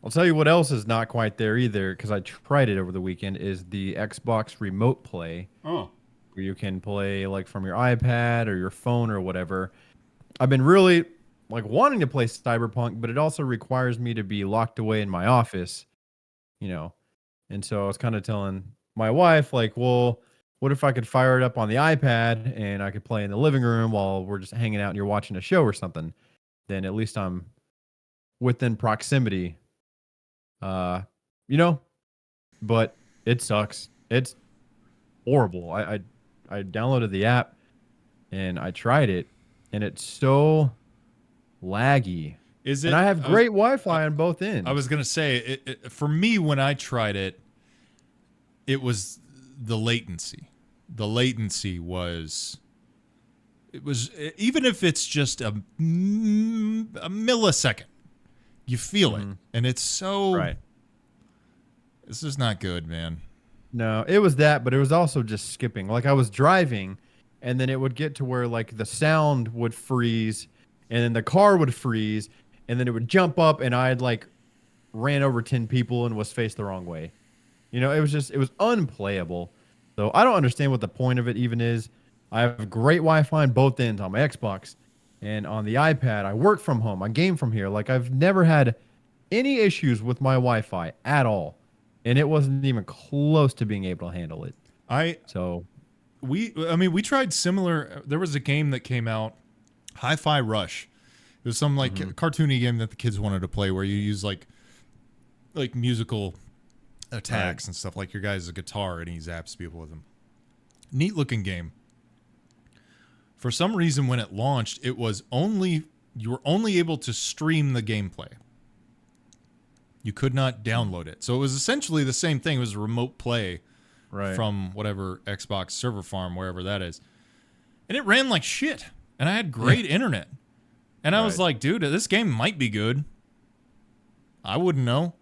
Speaker 2: I'll tell you what else is not quite there either, because I tried it over the weekend, is the Xbox Remote Play.
Speaker 1: Oh.
Speaker 2: Where you can play like from your iPad or your phone or whatever. I've been really like wanting to play CyberPunk, but it also requires me to be locked away in my office, you know. And so I was kind of telling my wife, like, well, what if I could fire it up on the iPad and I could play in the living room while we're just hanging out and you're watching a show or something? Then at least I'm within proximity. You know, but it sucks. It's horrible. I downloaded the app and I tried it, and it's so laggy.
Speaker 1: Is it?
Speaker 2: And I have great Wi-Fi on both ends.
Speaker 1: I was gonna say, for me when I tried it, it was the latency. The latency was. It was, even if it's just a millisecond, you feel it, and it's so.
Speaker 2: Right.
Speaker 1: This is not good, man.
Speaker 2: No, it was that, but it was also just skipping. Like I was driving, and then it would get to where like the sound would freeze, and then the car would freeze, and then it would jump up, and I'd like ran over 10 people and was faced the wrong way. You know, it was unplayable. So I don't understand what the point of it even is. I have great Wi-Fi on both ends on my Xbox and on the iPad. I work from home. I game from here. Like I've never had any issues with my Wi-Fi at all. And it wasn't even close to being able to handle it.
Speaker 1: We tried similar. There was a game that came out, Hi-Fi Rush. It was some like cartoony game that the kids wanted to play where you use like musical attacks and stuff. Like your guy's a guitar and he zaps people with them. Neat looking game. For some reason, when it launched, you were only able to stream the gameplay. You could not download it. So it was essentially the same thing. It was a remote play from whatever Xbox server farm, wherever that is. And it ran like shit. And I had great internet. And I was like, dude, this game might be good. I wouldn't know.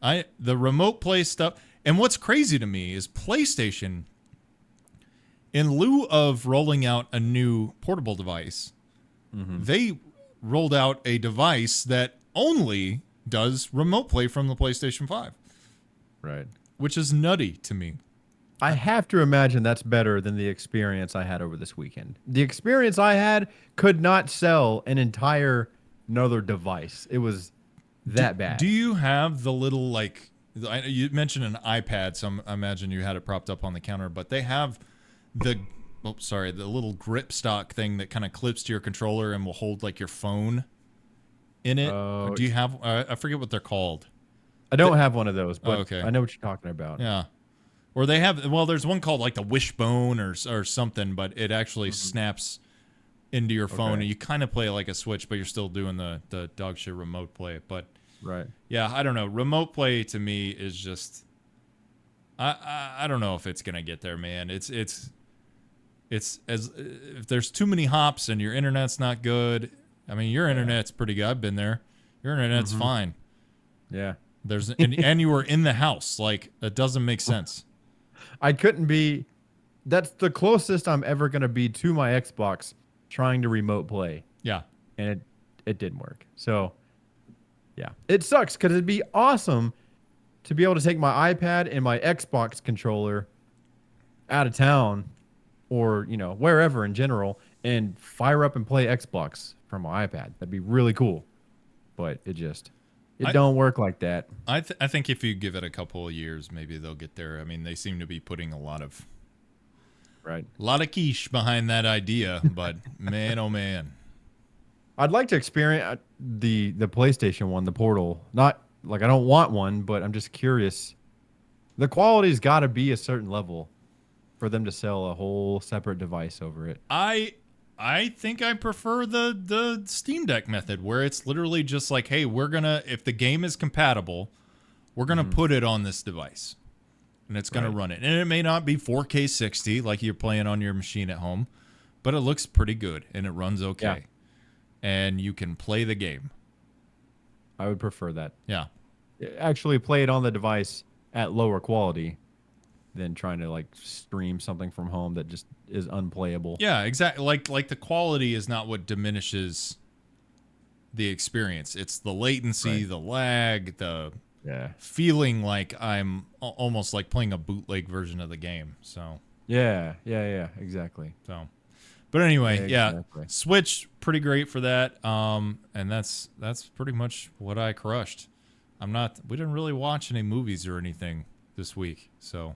Speaker 1: The remote play stuff. And what's crazy to me is PlayStation, in lieu of rolling out a new portable device, they rolled out a device that only does remote play from the PlayStation 5.
Speaker 2: Right.
Speaker 1: Which is nutty to me.
Speaker 2: I have to imagine that's better than the experience I had over this weekend. The experience I had could not sell an entire another device. It was that bad.
Speaker 1: Do you have the little, like, you mentioned an iPad, so I imagine you had it propped up on the counter, but they have the little grip stock thing that kind of clips to your controller and will hold like your phone in it. Do you have? I forget what they're called.
Speaker 2: I don't have one of those, but I know what you're talking about.
Speaker 1: Yeah, or they have. Well, there's one called like the Wishbone or something, but it actually snaps into your phone, and you kind of play like a Switch, but you're still doing the dog shit remote play. But yeah, I don't know. Remote play to me is just. I don't know if it's gonna get there, man. It's as if there's too many hops and your internet's not good. I mean, your internet's pretty good. I've been there. Your internet's fine.
Speaker 2: Yeah.
Speaker 1: And you were in the house. Like, it doesn't make sense.
Speaker 2: I couldn't be. That's the closest I'm ever going to be to my Xbox trying to remote play.
Speaker 1: Yeah.
Speaker 2: And it didn't work. So, yeah. It sucks because it'd be awesome to be able to take my iPad and my Xbox controller out of town or, wherever in general and fire up and play Xbox from my iPad. That'd be really cool. But it don't work like that.
Speaker 1: I think if you give it a couple of years, maybe they'll get there. I mean, they seem to be putting a lot of quiche behind that idea, but man, oh man.
Speaker 2: I'd like to experience the PlayStation one, the Portal. Not like I don't want one, but I'm just curious. The quality's got to be a certain level for them to sell a whole separate device over it.
Speaker 1: I think I prefer the Steam Deck method, where it's literally just like, hey, if the game is compatible, we're gonna put it on this device, and it's gonna run it. And it may not be 4K 60 like you're playing on your machine at home, but it looks pretty good and it runs okay. Yeah. And you can play the game.
Speaker 2: I would prefer that.
Speaker 1: Yeah.
Speaker 2: Actually play it on the device at lower quality than trying to like stream something from home that just is unplayable.
Speaker 1: Yeah, exactly. Like the quality is not what diminishes the experience. It's the latency, the lag, the feeling like I'm almost like playing a bootleg version of the game. So
Speaker 2: yeah, exactly.
Speaker 1: So, but anyway, exactly. Switch pretty great for that. And that's pretty much what I crushed. We didn't really watch any movies or anything this week, so.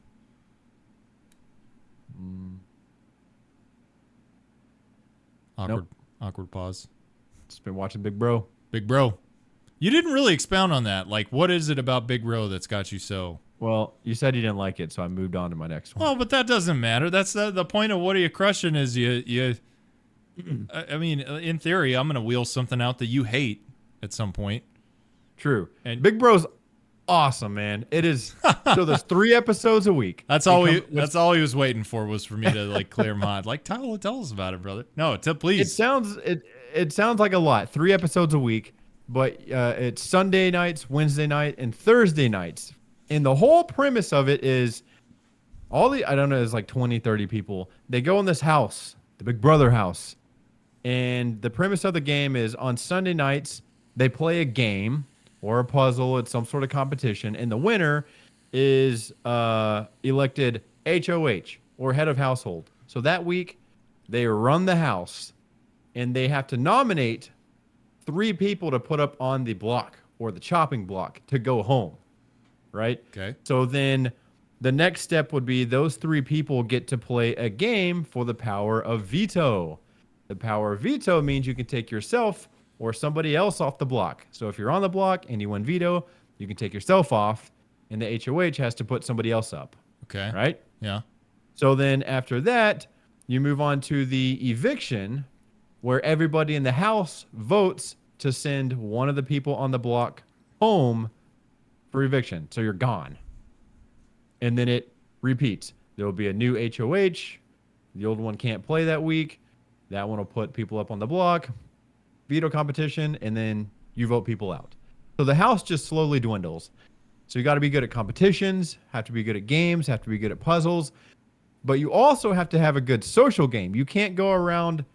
Speaker 1: Awkward pause.
Speaker 2: Just been watching Big Bro.
Speaker 1: Big Bro. You didn't really expound on that. Like, what is it about Big Bro that's got you so?
Speaker 2: Well, you said you didn't like it, so I moved on to my next one.
Speaker 1: Well, but that doesn't matter. That's the point of what are you crushing is you. I mean, in theory, I'm gonna wheel something out that you hate at some point.
Speaker 2: True. And Big Bro's awesome, man. It is. So there's 3 episodes a week.
Speaker 1: That's all he was waiting for, was for me to like clear him hot. Like, tell us about it, brother. No, please.
Speaker 2: It sounds like a lot. 3 episodes a week, but it's Sunday nights, Wednesday night, and Thursday nights. And the whole premise of it is I don't know, it's like 20, 30 people. They go in this house, the Big Brother house. And the premise of the game is on Sunday nights, they play a game or a puzzle. It's some sort of competition. And the winner is elected HOH, or head of household. So that week, they run the house, and they have to nominate 3 people to put up on the block or the chopping block to go home, right?
Speaker 1: Okay.
Speaker 2: So then the next step would be those 3 people get to play a game for the power of veto. The power of veto means you can take yourself or somebody else off the block. So if you're on the block and you win veto, you can take yourself off, and the HOH has to put somebody else up.
Speaker 1: Okay.
Speaker 2: Right?
Speaker 1: Yeah.
Speaker 2: So then after that, you move on to the eviction, where everybody in the house votes to send one of the people on the block home for eviction. So you're gone. And then it repeats. There will be a new HOH. The old one can't play that week. That one will put people up on the block. Veto competition, and then you vote people out. So the house just slowly dwindles. So you got to be good at competitions, have to be good at games, have to be good at puzzles, but you also have to have a good social game. You can't go around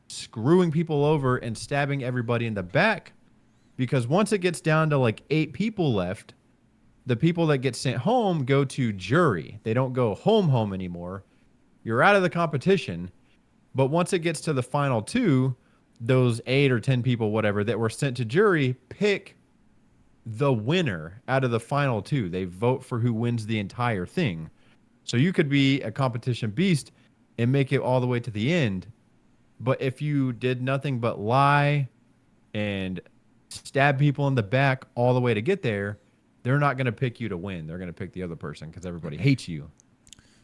Speaker 2: screwing people over and stabbing everybody in the back, because once it gets down to like 8 people left, the people that get sent home go to jury. They don't go home anymore. You're out of the competition, but once it gets to the final 2, those 8 or 10 people, whatever, that were sent to jury pick the winner out of the final 2. They vote for who wins the entire thing. So you could be a competition beast and make it all the way to the end. But if you did nothing but lie and stab people in the back all the way to get there, they're not going to pick you to win. They're going to pick the other person because everybody hates you.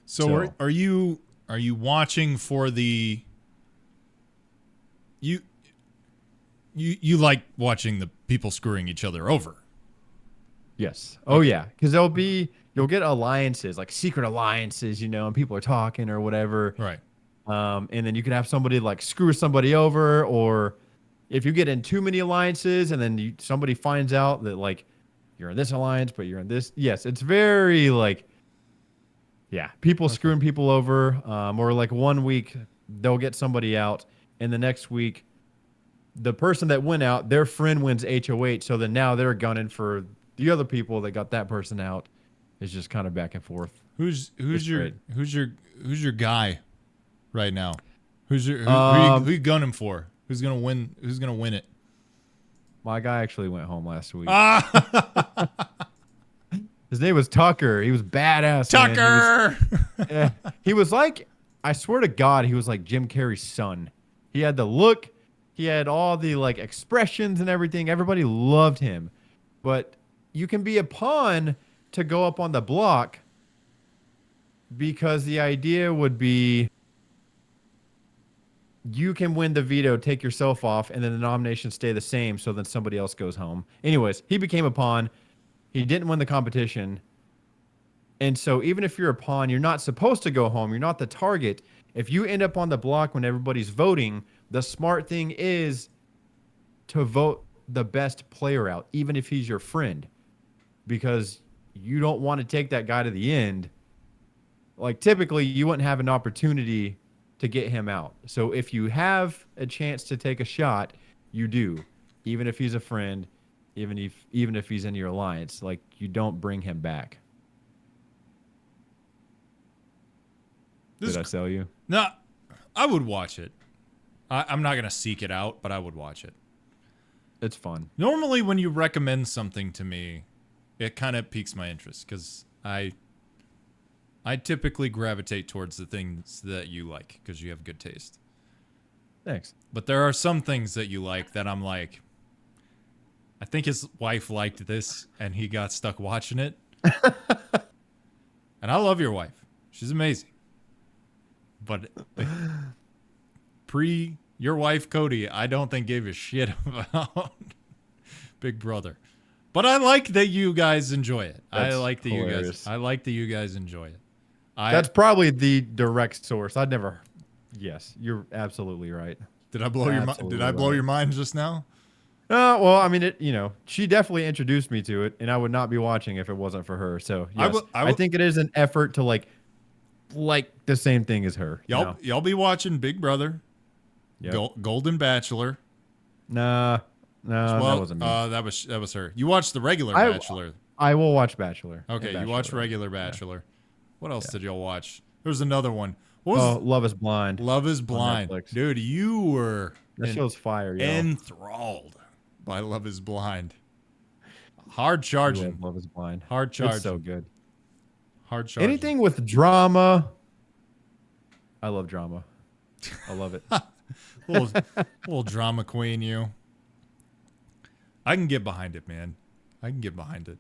Speaker 1: So are you watching for the... You like watching the people screwing each other over?
Speaker 2: Yes. Oh yeah, because you'll get alliances, like secret alliances, and people are talking or whatever.
Speaker 1: Right.
Speaker 2: And then you can have somebody like screw somebody over, or if you get in too many alliances and then somebody finds out that like you're in this alliance but you're in this. Yes, it's very like, yeah, people screwing people over. Or like one week they'll get somebody out, and the next week the person that went out, their friend wins HOH, so then now they're gunning for the other people that got that person out is just kind of back and forth.
Speaker 1: Who's your guy right now? Who you gunning for? Who's gonna win? Who's gonna win it?
Speaker 2: My guy actually went home last week.
Speaker 1: Ah,
Speaker 2: His name was Tucker. He was badass.
Speaker 1: Tucker.
Speaker 2: Man. He was like, I swear to God, he was like Jim Carrey's son. He had the look. He had all the like expressions and everything. Everybody loved him. But you can be a pawn to go up on the block because the idea would be you can win the veto, take yourself off, and then the nominations stay the same, so then somebody else goes home. Anyways, he became a pawn. He didn't win the competition. And so even if you're a pawn, you're not supposed to go home. You're not the target. If you end up on the block when everybody's voting, the smart thing is to vote the best player out, even if he's your friend, because you don't want to take that guy to the end. Like typically you wouldn't have an opportunity to get him out. So if you have a chance to take a shot, you do, even if he's a friend, even if he's in your alliance. Like you don't bring him back. Did I sell you?
Speaker 1: No, I would watch it. I'm not gonna seek it out, but I would watch it.
Speaker 2: It's fun.
Speaker 1: Normally, when you recommend something to me, it kind of piques my interest because I typically gravitate towards the things that you like because you have good taste.
Speaker 2: Thanks.
Speaker 1: But there are some things that you like that I'm like, I think his wife liked this and he got stuck watching it. And I love your wife. She's amazing. But your wife, Cody, I don't think gave a shit about Big Brother. But I like that you guys enjoy it. I like that you guys enjoy it.
Speaker 2: That's probably the direct source. Yes, you're absolutely right.
Speaker 1: Did I blow your mind? Did I blow your mind just now?
Speaker 2: Well, I mean, she definitely introduced me to it, and I would not be watching if it wasn't for her. So yes, I think it is an effort to like the same thing as her.
Speaker 1: Y'all be watching Big Brother, Golden Bachelor.
Speaker 2: No, that wasn't me.
Speaker 1: That was her. You watched the regular Bachelor.
Speaker 2: I will watch Bachelor.
Speaker 1: Okay, you watched regular Bachelor. Yeah. What else did y'all watch? There was another one.
Speaker 2: Love is Blind.
Speaker 1: Love is Blind. Dude, you were
Speaker 2: that show's fire, yo.
Speaker 1: Enthralled by Love is Blind. Hard charging.
Speaker 2: Love is Blind.
Speaker 1: Hard charging.
Speaker 2: It's so good.
Speaker 1: Hard charging.
Speaker 2: Anything with drama. I love drama. I love it.
Speaker 1: little drama queen, you. I can get behind it, man. I can get behind it.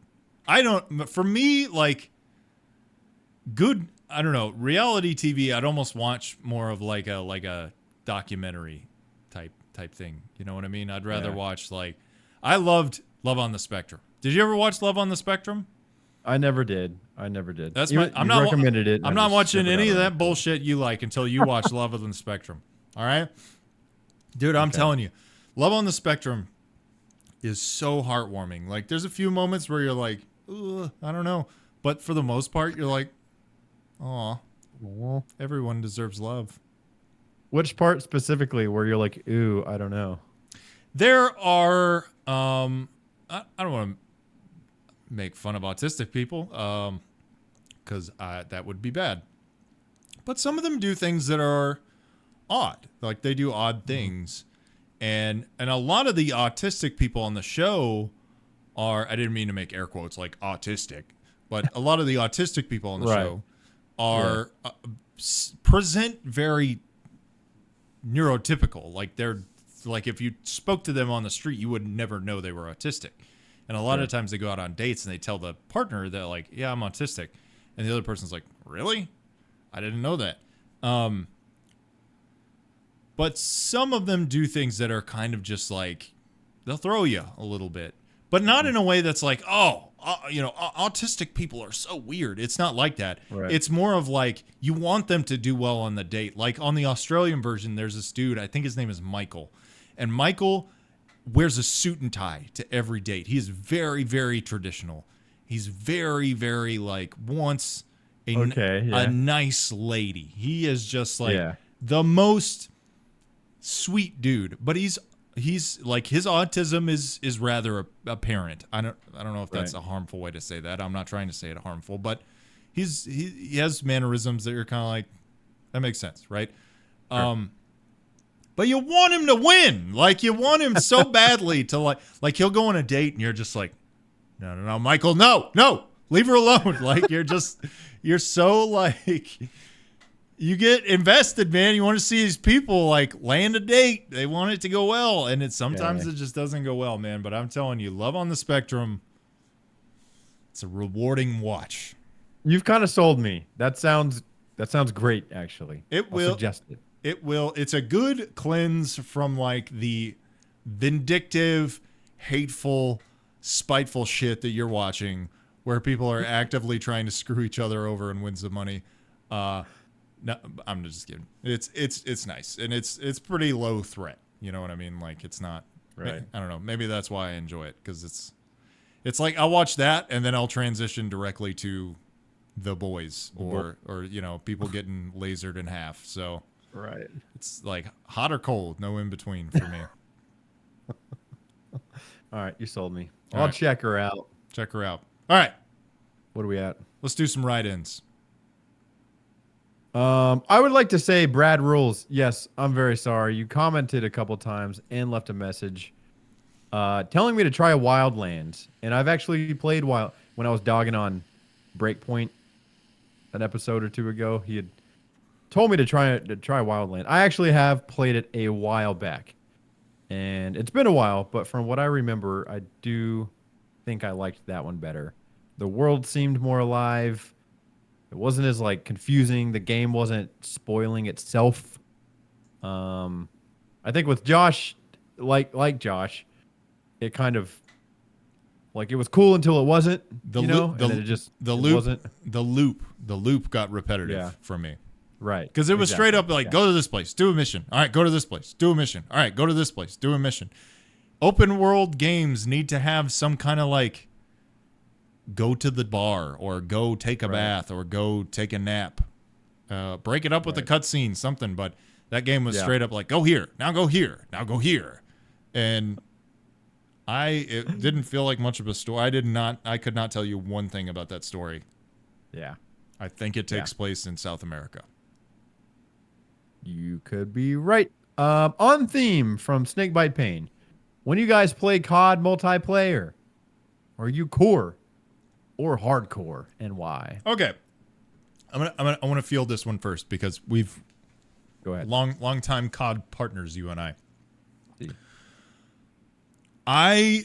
Speaker 1: For me, like, good, I don't know, reality TV, I'd almost watch more of like a documentary type thing. You know what I mean? I'd rather watch I loved Love on the Spectrum. Did you ever watch Love on the Spectrum?
Speaker 2: I never did. I'm
Speaker 1: not
Speaker 2: recommended it.
Speaker 1: I'm not watching any of that bullshit you like until you watch Love on the Spectrum. All right? Dude, I'm telling you, Love on the Spectrum is so heartwarming. Like, there's a few moments where you're like, I don't know. But for the most part, you're like, aw, everyone deserves love.
Speaker 2: Which part specifically where you're like, ooh, I don't know?
Speaker 1: There are, I don't want to make fun of autistic people because that would be bad. But some of them do things that are odd. Like, they do odd things. And a lot of the autistic people on the show I didn't mean to make air quotes like autistic, but a lot of the autistic people on the show are present very neurotypical. Like, they're like, if you spoke to them on the street, you would never know they were autistic. And a lot of times they go out on dates and they tell the partner that, like, yeah, I'm autistic. And the other person's like, really? I didn't know that. But some of them do things that are kind of just like, they'll throw you a little bit. But not in a way that's like, autistic people are so weird. It's not like that. Right. It's more of like, you want them to do well on the date. Like, on the Australian version, there's this dude, I think his name is Michael. And Michael wears a suit and tie to every date. He is very, very traditional. He's very, very, like, wants a nice lady. He is just like the most sweet dude. But he's he's like his autism is rather apparent. I don't know if that's
Speaker 2: Right.
Speaker 1: a harmful way to say that. I'm not trying to say it harmful, but he has mannerisms that you're kind of like, that makes sense, right?
Speaker 2: Sure.
Speaker 1: But you want him to win. Like you want him so badly to like he'll go on a date and you're just like, no, Michael, no, leave her alone. Like you're so like, you get invested, man. You want to see these people like land a date. They want it to go well, and sometimes it just doesn't go well, man. But I'm telling you, Love on the Spectrum, it's a rewarding watch.
Speaker 2: You've kind of sold me. That sounds great, actually. I'll suggest it.
Speaker 1: It will. It's a good cleanse from like the vindictive, hateful, spiteful shit that you're watching, where people are actively trying to screw each other over and win some money. No, I'm just kidding. It's nice, and it's pretty low threat. You know what I mean? Like it's not.
Speaker 2: Right.
Speaker 1: I don't know. Maybe that's why I enjoy it, because it's like I'll watch that and then I'll transition directly to The Boys or people getting lasered in half. So
Speaker 2: Right.
Speaker 1: it's like hot or cold, no in between for me.
Speaker 2: All right, you sold me.
Speaker 1: All
Speaker 2: I'll
Speaker 1: right.
Speaker 2: check her out.
Speaker 1: Check her out. All right,
Speaker 2: What are we at?
Speaker 1: let's do some write-ins.
Speaker 2: I would like to say, Brad Rules. Yes, I'm very sorry. You commented a couple times and left a message, telling me to try Wildlands, and I've actually played when I was dogging on Breakpoint an episode or two ago. He had told me to try Wildlands. I actually have played it a while back, and it's been a while. But from what I remember, I do think I liked that one better. The world seemed more alive. It wasn't as like confusing. The game wasn't spoiling itself. I think with Josh, like Josh, it kind of like it was cool until it wasn't. And then it just wasn't.
Speaker 1: The loop got repetitive for me.
Speaker 2: Right.
Speaker 1: Because it was straight up like, go to this place, do a mission. All right, go to this place, do a mission. All right, go to this place, do a mission. Open world games need to have some kind of like, go to the bar or go take a bath or go take a nap. Break it up with a cutscene, something. But that game was straight up like, go here, now go here, now go here. And it didn't feel like much of a story. I could not tell you one thing about that story.
Speaker 2: Yeah.
Speaker 1: I think it takes place in South America.
Speaker 2: You could be right. On theme from Snakebite Pain. When you guys play COD multiplayer, are you core or hardcore, and why?
Speaker 1: Okay, I want to field this one first because we've
Speaker 2: Go ahead.
Speaker 1: long time COD partners, you and I.
Speaker 2: See.
Speaker 1: I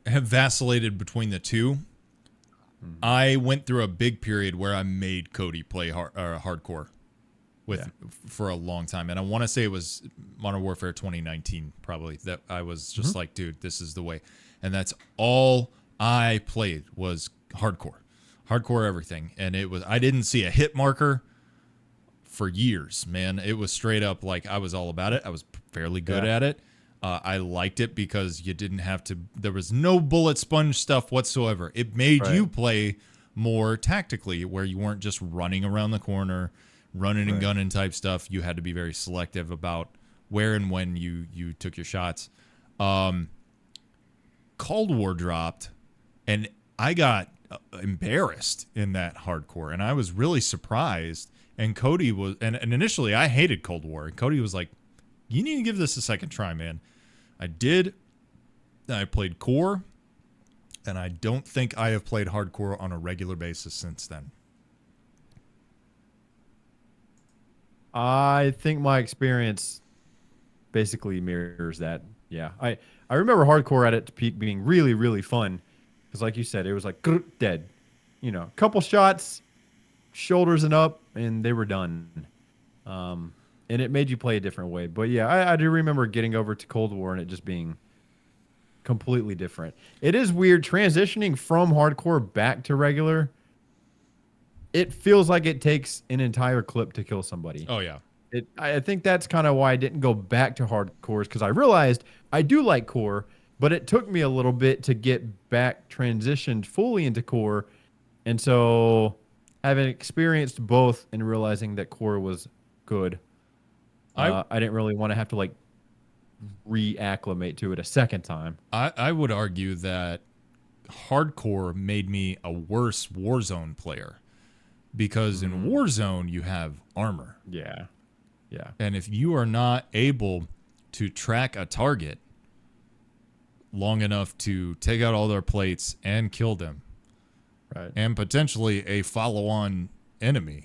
Speaker 1: have vacillated between the two. Mm-hmm. I went through a big period where I made Cody play hardcore for a long time, and I want to say it was Modern Warfare 2019, probably, that I was just like, dude, this is the way, and that's all I played was hardcore everything. And I didn't see a hit marker for years, man. It was straight up like I was all about it. I was fairly good at it. I liked it because you didn't have to, there was no bullet sponge stuff whatsoever. It made you play more tactically, where you weren't just running around the corner, running and gunning type stuff. You had to be very selective about where and when you took your shots. Cold War dropped, and I got embarrassed in that hardcore, and I was really surprised. And Cody was, and initially I hated Cold War, and Cody was like, you need to give this a second try, man. I did. I played core, and I don't think I have played hardcore on a regular basis since then.
Speaker 2: I think my experience basically mirrors that. Yeah. I remember hardcore at its peak being really, really fun. Because like you said, it was like dead. Couple shots, shoulders and up, and they were done. And it made you play a different way. But yeah, I do remember getting over to Cold War and it just being completely different. It is weird transitioning from hardcore back to regular. It feels like it takes an entire clip to kill somebody.
Speaker 1: Oh, yeah.
Speaker 2: I think that's kind of why I didn't go back to hardcore, because I realized I do like core, but it took me a little bit to get back transitioned fully into core. And so having experienced both and realizing that core was good, I didn't really want to have to like reacclimate to it a second time.
Speaker 1: I would argue that hardcore made me a worse Warzone player because in Warzone you have armor.
Speaker 2: Yeah. Yeah.
Speaker 1: And if you are not able to track a target long enough to take out all their plates and kill them,
Speaker 2: right,
Speaker 1: and potentially a follow-on enemy,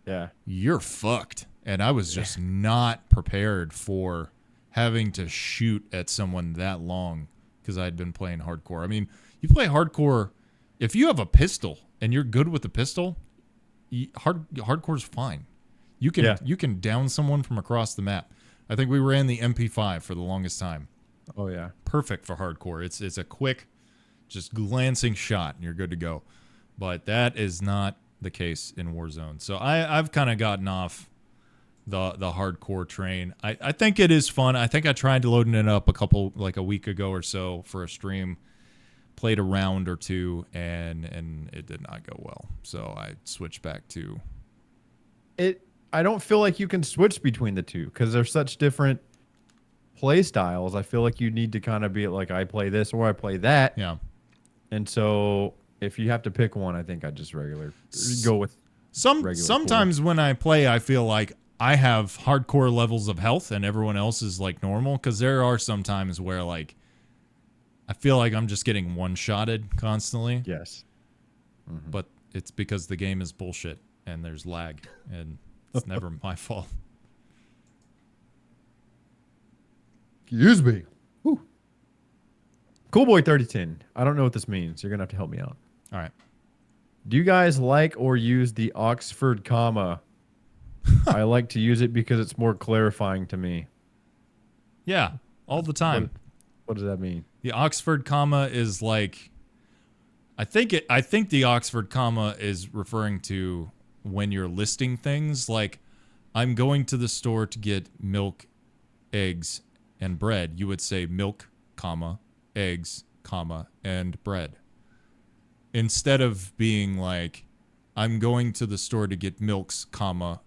Speaker 2: yeah,
Speaker 1: you're fucked. And I was just not prepared for having to shoot at someone that long because I'd been playing hardcore. I mean, you play hardcore, if you have a pistol and you're good with the pistol, hardcore's fine. You can down someone from across the map. I think we ran the MP5 for the longest time.
Speaker 2: Oh yeah,
Speaker 1: perfect for hardcore. It's a quick, just glancing shot and you're good to go. But that is not the case in Warzone. So I've kind of gotten off the hardcore train. I think it is fun. I think I tried loading it up a week ago or so for a stream. Played a round or two and it did not go well. So I switched back to
Speaker 2: it. I don't feel like you can switch between the two because they're such different play styles. I feel like you need to kind of be like, I play this or I play that.
Speaker 1: Yeah.
Speaker 2: And so if you have to pick one, I think I just go with
Speaker 1: sometimes when I play, I feel like I have hardcore levels of health and everyone else is like normal, because there are some times where like I feel like I'm just getting one-shotted constantly.
Speaker 2: Yes. Mm-hmm.
Speaker 1: But it's because the game is bullshit and there's lag and it's never my fault.
Speaker 2: Excuse me. Whew. Cool Boy 3010. I don't know what this means. You're going to have to help me out.
Speaker 1: All right.
Speaker 2: Do you guys like or use the Oxford comma? I like to use it because it's more clarifying to me.
Speaker 1: Yeah, all the time.
Speaker 2: What does that mean?
Speaker 1: The Oxford comma is like, I think the Oxford comma is referring to when you're listing things like, I'm going to the store to get milk, eggs, and bread. You would say milk, comma, eggs, comma, and bread. Instead of being like, I'm going to the store to get milk, comma,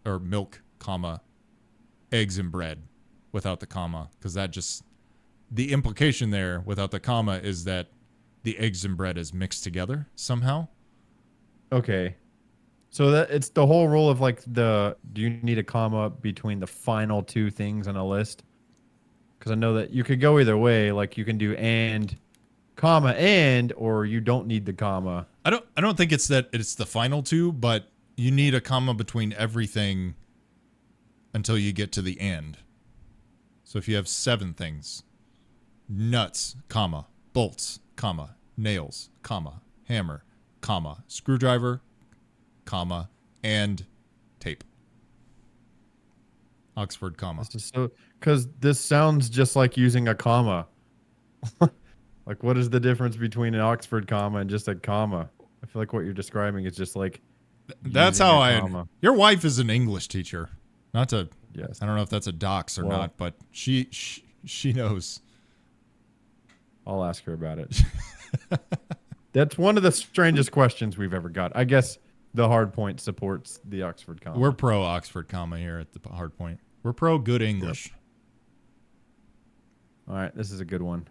Speaker 1: eggs and bread without the comma. Because that just, the implication there without the comma is that the eggs and bread is mixed together somehow.
Speaker 2: Okay. So that it's the whole rule of like do you need a comma between the final two things on a list? Because I know that you could go either way. Like you can do and, comma, and, or you don't need the comma.
Speaker 1: I don't think it's that it's the final two, but you need a comma between everything until you get to the end. So if you have 7 things, nuts, comma, bolts, comma, nails, comma, hammer, comma, screwdriver, comma, and tape. Oxford comma.
Speaker 2: This is so, because this sounds just like using a comma. Like, what is the difference between an Oxford comma and just a comma? I feel like what you're describing is just like.
Speaker 1: That's how your wife is an English teacher. Not to.
Speaker 2: Yes.
Speaker 1: I don't know if that's a dox or not, but she knows.
Speaker 2: I'll ask her about it. That's one of the strangest questions we've ever got. I guess the Hardpoint supports the Oxford comma.
Speaker 1: We're pro Oxford comma here at the Hardpoint. We're pro good English.
Speaker 2: Yep. All right, this is a good one.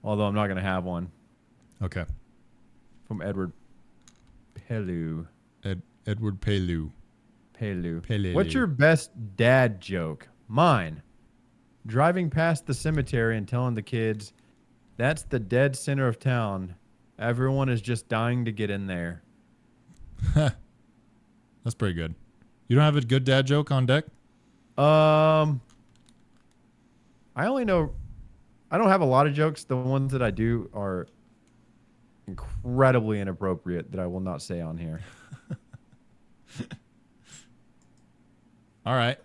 Speaker 2: Although I'm not going to have one.
Speaker 1: Okay.
Speaker 2: From Edward Pellew.
Speaker 1: Edward Pellew.
Speaker 2: Pellew. What's your best dad joke? Mine. Driving past the cemetery and telling the kids, that's the dead center of town. Everyone is just dying to get in there.
Speaker 1: That's pretty good. You don't have a good dad joke on deck?
Speaker 2: I only know, I don't have a lot of jokes. The ones that I do are incredibly inappropriate that I will not say on here.
Speaker 1: All right.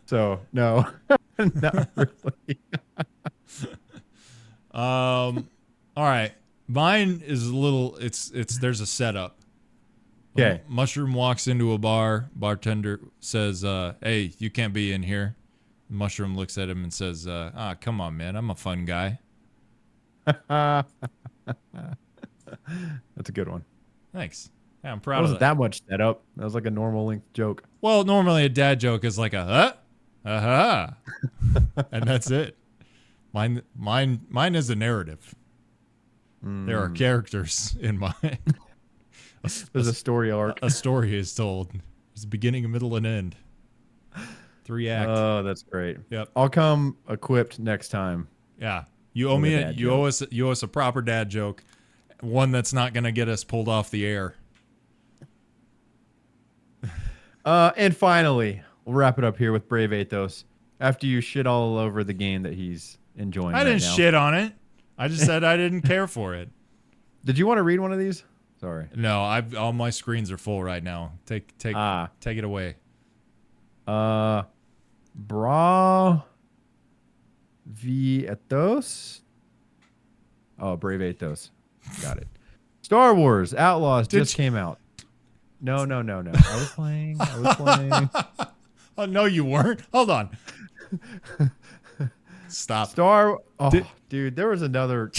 Speaker 2: So, no, not really.
Speaker 1: All right. Mine is a little, there's a setup.
Speaker 2: Okay.
Speaker 1: Mushroom walks into a bar. Bartender says, hey, you can't be in here. Mushroom looks at him and says, come on, man. I'm a fun guy.
Speaker 2: That's a good one.
Speaker 1: Thanks. Yeah, I'm proud
Speaker 2: of
Speaker 1: it.
Speaker 2: That much setup. That was like a normal length joke.
Speaker 1: Well, normally a dad joke is like a, and that's it. Mine is a narrative. There are characters in mine.
Speaker 2: There's a story arc.
Speaker 1: A story is told. There's a beginning, a middle, and end. 3 act.
Speaker 2: Oh, that's great.
Speaker 1: Yep.
Speaker 2: I'll come equipped next time.
Speaker 1: Yeah. You owe me you owe us a proper dad joke. One that's not gonna get us pulled off the air.
Speaker 2: And finally, we'll wrap it up here with Brave Athos. After you shit all over the game that he's enjoying.
Speaker 1: I didn't shit on it. I just said I didn't care for it.
Speaker 2: Did you want to read one of these? Sorry.
Speaker 1: No, all my screens are full right now. Take it away.
Speaker 2: Bra Athos. Oh, Brave Athos. Got it. Star Wars Outlaws just came out. No. I was playing.
Speaker 1: Oh, no, you weren't. Hold on. Stop.
Speaker 2: Dude, there was another.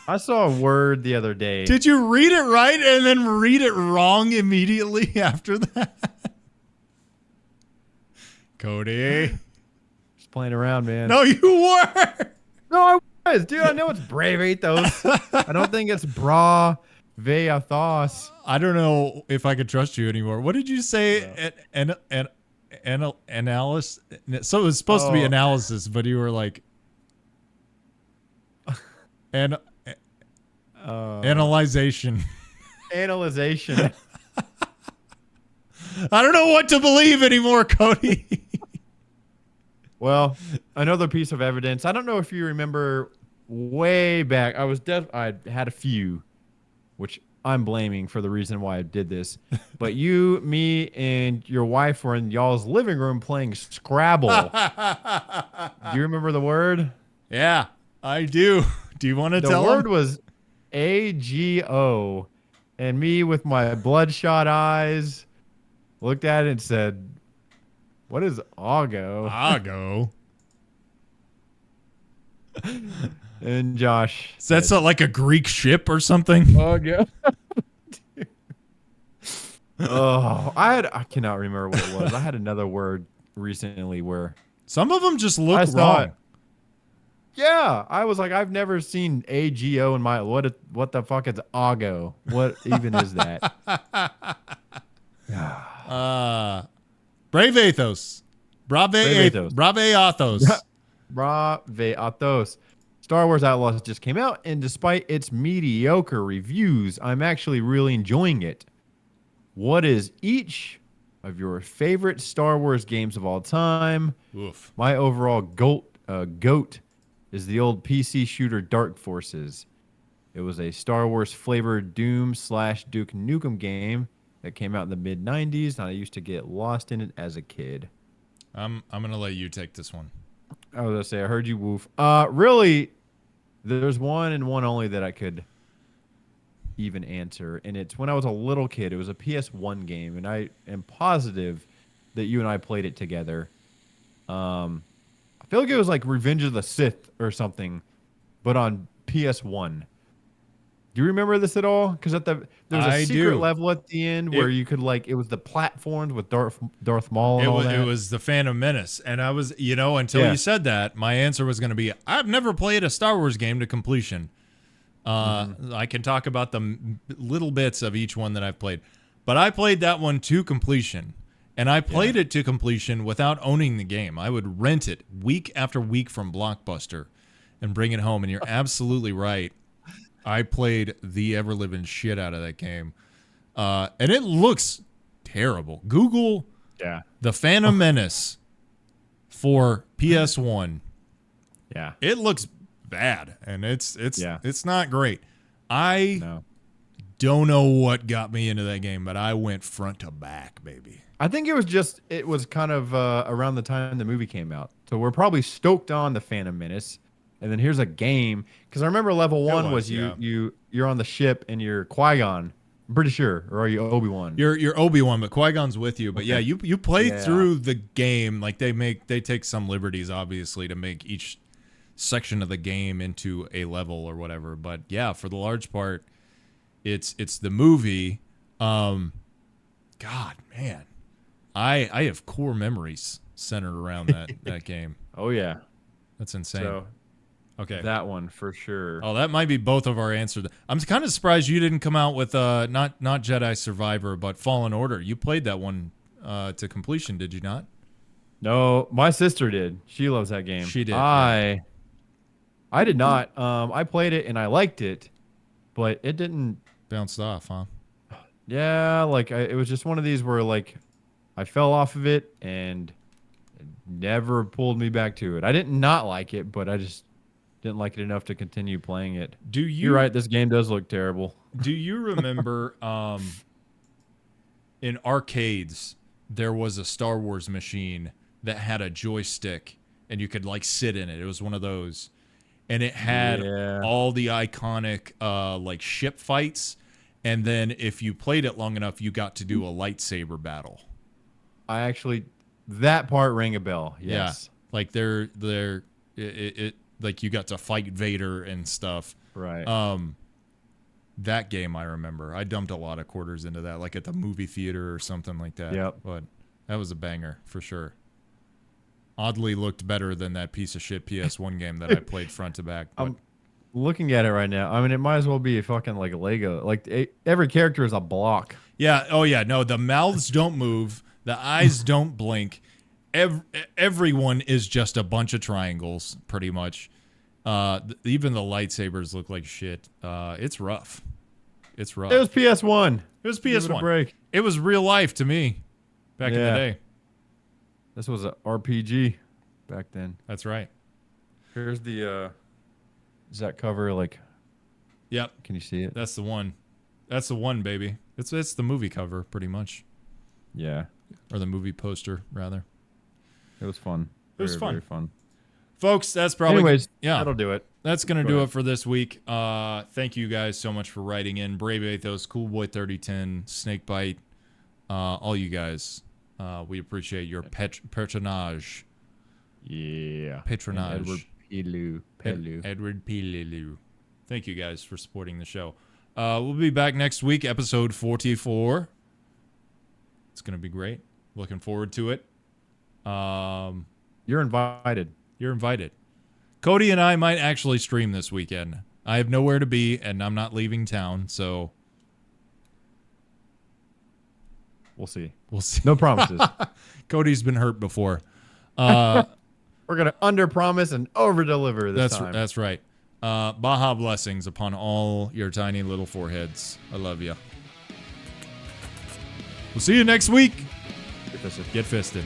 Speaker 2: I saw a word the other day.
Speaker 1: Did you read it right and then read it wrong immediately after that? Cody.
Speaker 2: Just playing around, man.
Speaker 1: No, you were.
Speaker 2: No, I was. Dude, I know it's Brave Athos. I don't think it's Bra Athos.
Speaker 1: I don't know if I could trust you anymore. What did you say? Analysis. So it was supposed to be analysis, but you were like, analyzation.
Speaker 2: Analyzation.
Speaker 1: I don't know what to believe anymore, Cody.
Speaker 2: Well, another piece of evidence. I don't know if you remember way back. I had a few, which I'm blaming for the reason why I did this. But you, me, and your wife were in y'all's living room playing Scrabble. Do you remember the word?
Speaker 1: Yeah, I do. Do you want to tell
Speaker 2: The word was AGO, and me with my bloodshot eyes looked at it and said, "What is Ago?"
Speaker 1: Ago.
Speaker 2: And Josh
Speaker 1: Is that so, like a Greek ship or something?
Speaker 2: Ago. I cannot remember what it was. I had another word recently where
Speaker 1: some of them just look wrong.
Speaker 2: Yeah, I was like, I've never seen AGO in my what the fuck is Ago? What even is that?
Speaker 1: Brave Athos. Brave Athos.
Speaker 2: Brave Athos. Star Wars Outlaws just came out, and despite its mediocre reviews, I'm actually really enjoying it. What is each of your favorite Star Wars games of all time?
Speaker 1: Oof.
Speaker 2: My overall goat is the old PC shooter Dark Forces. It was a Star Wars flavored Doom / Duke Nukem game that came out in the mid 90s, and I used to get lost in it as a kid.
Speaker 1: I'm gonna let you take this one.
Speaker 2: I was gonna say, I heard you woof. Really, there's one and one only that I could even answer, and it's when I was a little kid. It was a PS1 game, and I am positive that you and I played it together. I feel like it was like Revenge of the Sith or something, but on PS1. Do you remember this at all? Because there's a secret level at the end where you could it was the platforms with Darth Maul and all that.
Speaker 1: It was the Phantom Menace, and I was, until you said that, my answer was going to be, I've never played a Star Wars game to completion. I can talk about the little bits of each one that I've played, but I played that one to completion, and I played it to completion without owning the game. I would rent it week after week from Blockbuster and bring it home, and you're absolutely right. I played the ever-living shit out of that game. And it looks terrible. Google the Phantom Menace for PS1.
Speaker 2: Yeah.
Speaker 1: It looks bad, and it's not great. I don't know what got me into that game, but I went front to back, baby.
Speaker 2: I think it was kind of around the time the movie came out. So we're probably stoked on the Phantom Menace. And then here's a game, because I remember level 1 was you're on the ship and you're Qui-Gon. I'm pretty sure, or are you Obi-Wan?
Speaker 1: You're Obi-Wan, but Qui-Gon's with you. But okay. You play through the game, like they take some liberties, obviously, to make each section of the game into a level or whatever. But yeah, for the large part, it's the movie. God, man, I have core memories centered around that game.
Speaker 2: Oh yeah,
Speaker 1: that's insane.
Speaker 2: So,
Speaker 1: Okay.
Speaker 2: That one for sure.
Speaker 1: Oh, that might be both of our answers. I'm kind of surprised you didn't come out with not Jedi Survivor, but Fallen Order. You played that one to completion, did you not?
Speaker 2: No, my sister did. She loves that game.
Speaker 1: She did.
Speaker 2: I did not. I played it and I liked it, but it didn't.
Speaker 1: Bounced off, huh?
Speaker 2: Yeah, like it was just one of these where like I fell off of it and it never pulled me back to it. I didn't not like it, but I just didn't like it enough to continue playing it. You're right. This game does look terrible.
Speaker 1: Do you remember in arcades there was a Star Wars machine that had a joystick and you could like sit in it? It was one of those, and it had all the iconic like ship fights. And then if you played it long enough, you got to do a lightsaber battle.
Speaker 2: That part rang a bell. Yes.
Speaker 1: Yeah. Like it like you got to fight Vader and stuff.
Speaker 2: Right.
Speaker 1: That game I remember. I dumped a lot of quarters into that, like at the movie theater or something like that.
Speaker 2: Yep.
Speaker 1: But that was a banger for sure. Oddly looked better than that piece of shit PS1 game that I played front to back. But
Speaker 2: I'm looking at it right now. I mean, it might as well be a fucking like a Lego. Like every character is a block.
Speaker 1: Yeah. Oh yeah. No, the mouths don't move. The eyes don't blink. Everyone is just a bunch of triangles, pretty much. Even the lightsabers look like shit. It's rough. It's rough.
Speaker 2: It was PS1.
Speaker 1: It was PS1.
Speaker 2: Give it a break.
Speaker 1: It was real life to me back in the day.
Speaker 2: This was an RPG back then.
Speaker 1: That's right.
Speaker 2: Here's the is that cover like?
Speaker 1: Yep.
Speaker 2: Can you see it?
Speaker 1: That's the one. That's the one, baby. It's the movie cover, pretty much.
Speaker 2: Yeah.
Speaker 1: Or the movie poster, rather.
Speaker 2: It was fun.
Speaker 1: It was fun.
Speaker 2: Very fun.
Speaker 1: Folks, that's probably...
Speaker 2: Anyways,
Speaker 1: yeah,
Speaker 2: that'll do it.
Speaker 1: That's going to do it for this week. Thank you guys so much for writing in. Brave Athos, Coolboy3010, Snakebite, all you guys. We appreciate your patronage.
Speaker 2: Yeah.
Speaker 1: Patronage.
Speaker 2: And
Speaker 1: Edward Pelu. Thank you guys for supporting the show. We'll be back next week, episode 44. It's going to be great. Looking forward to it.
Speaker 2: You're invited.
Speaker 1: You're invited. Cody and I might actually stream this weekend. I have nowhere to be, and I'm not leaving town, so...
Speaker 2: We'll see.
Speaker 1: We'll see.
Speaker 2: No promises.
Speaker 1: Cody's been hurt before.
Speaker 2: We're going to under-promise and over-deliver this time.
Speaker 1: That's right. Baja blessings upon all your tiny little foreheads. I love you. We'll see you next week.
Speaker 2: Get fisted.
Speaker 1: Get fisted.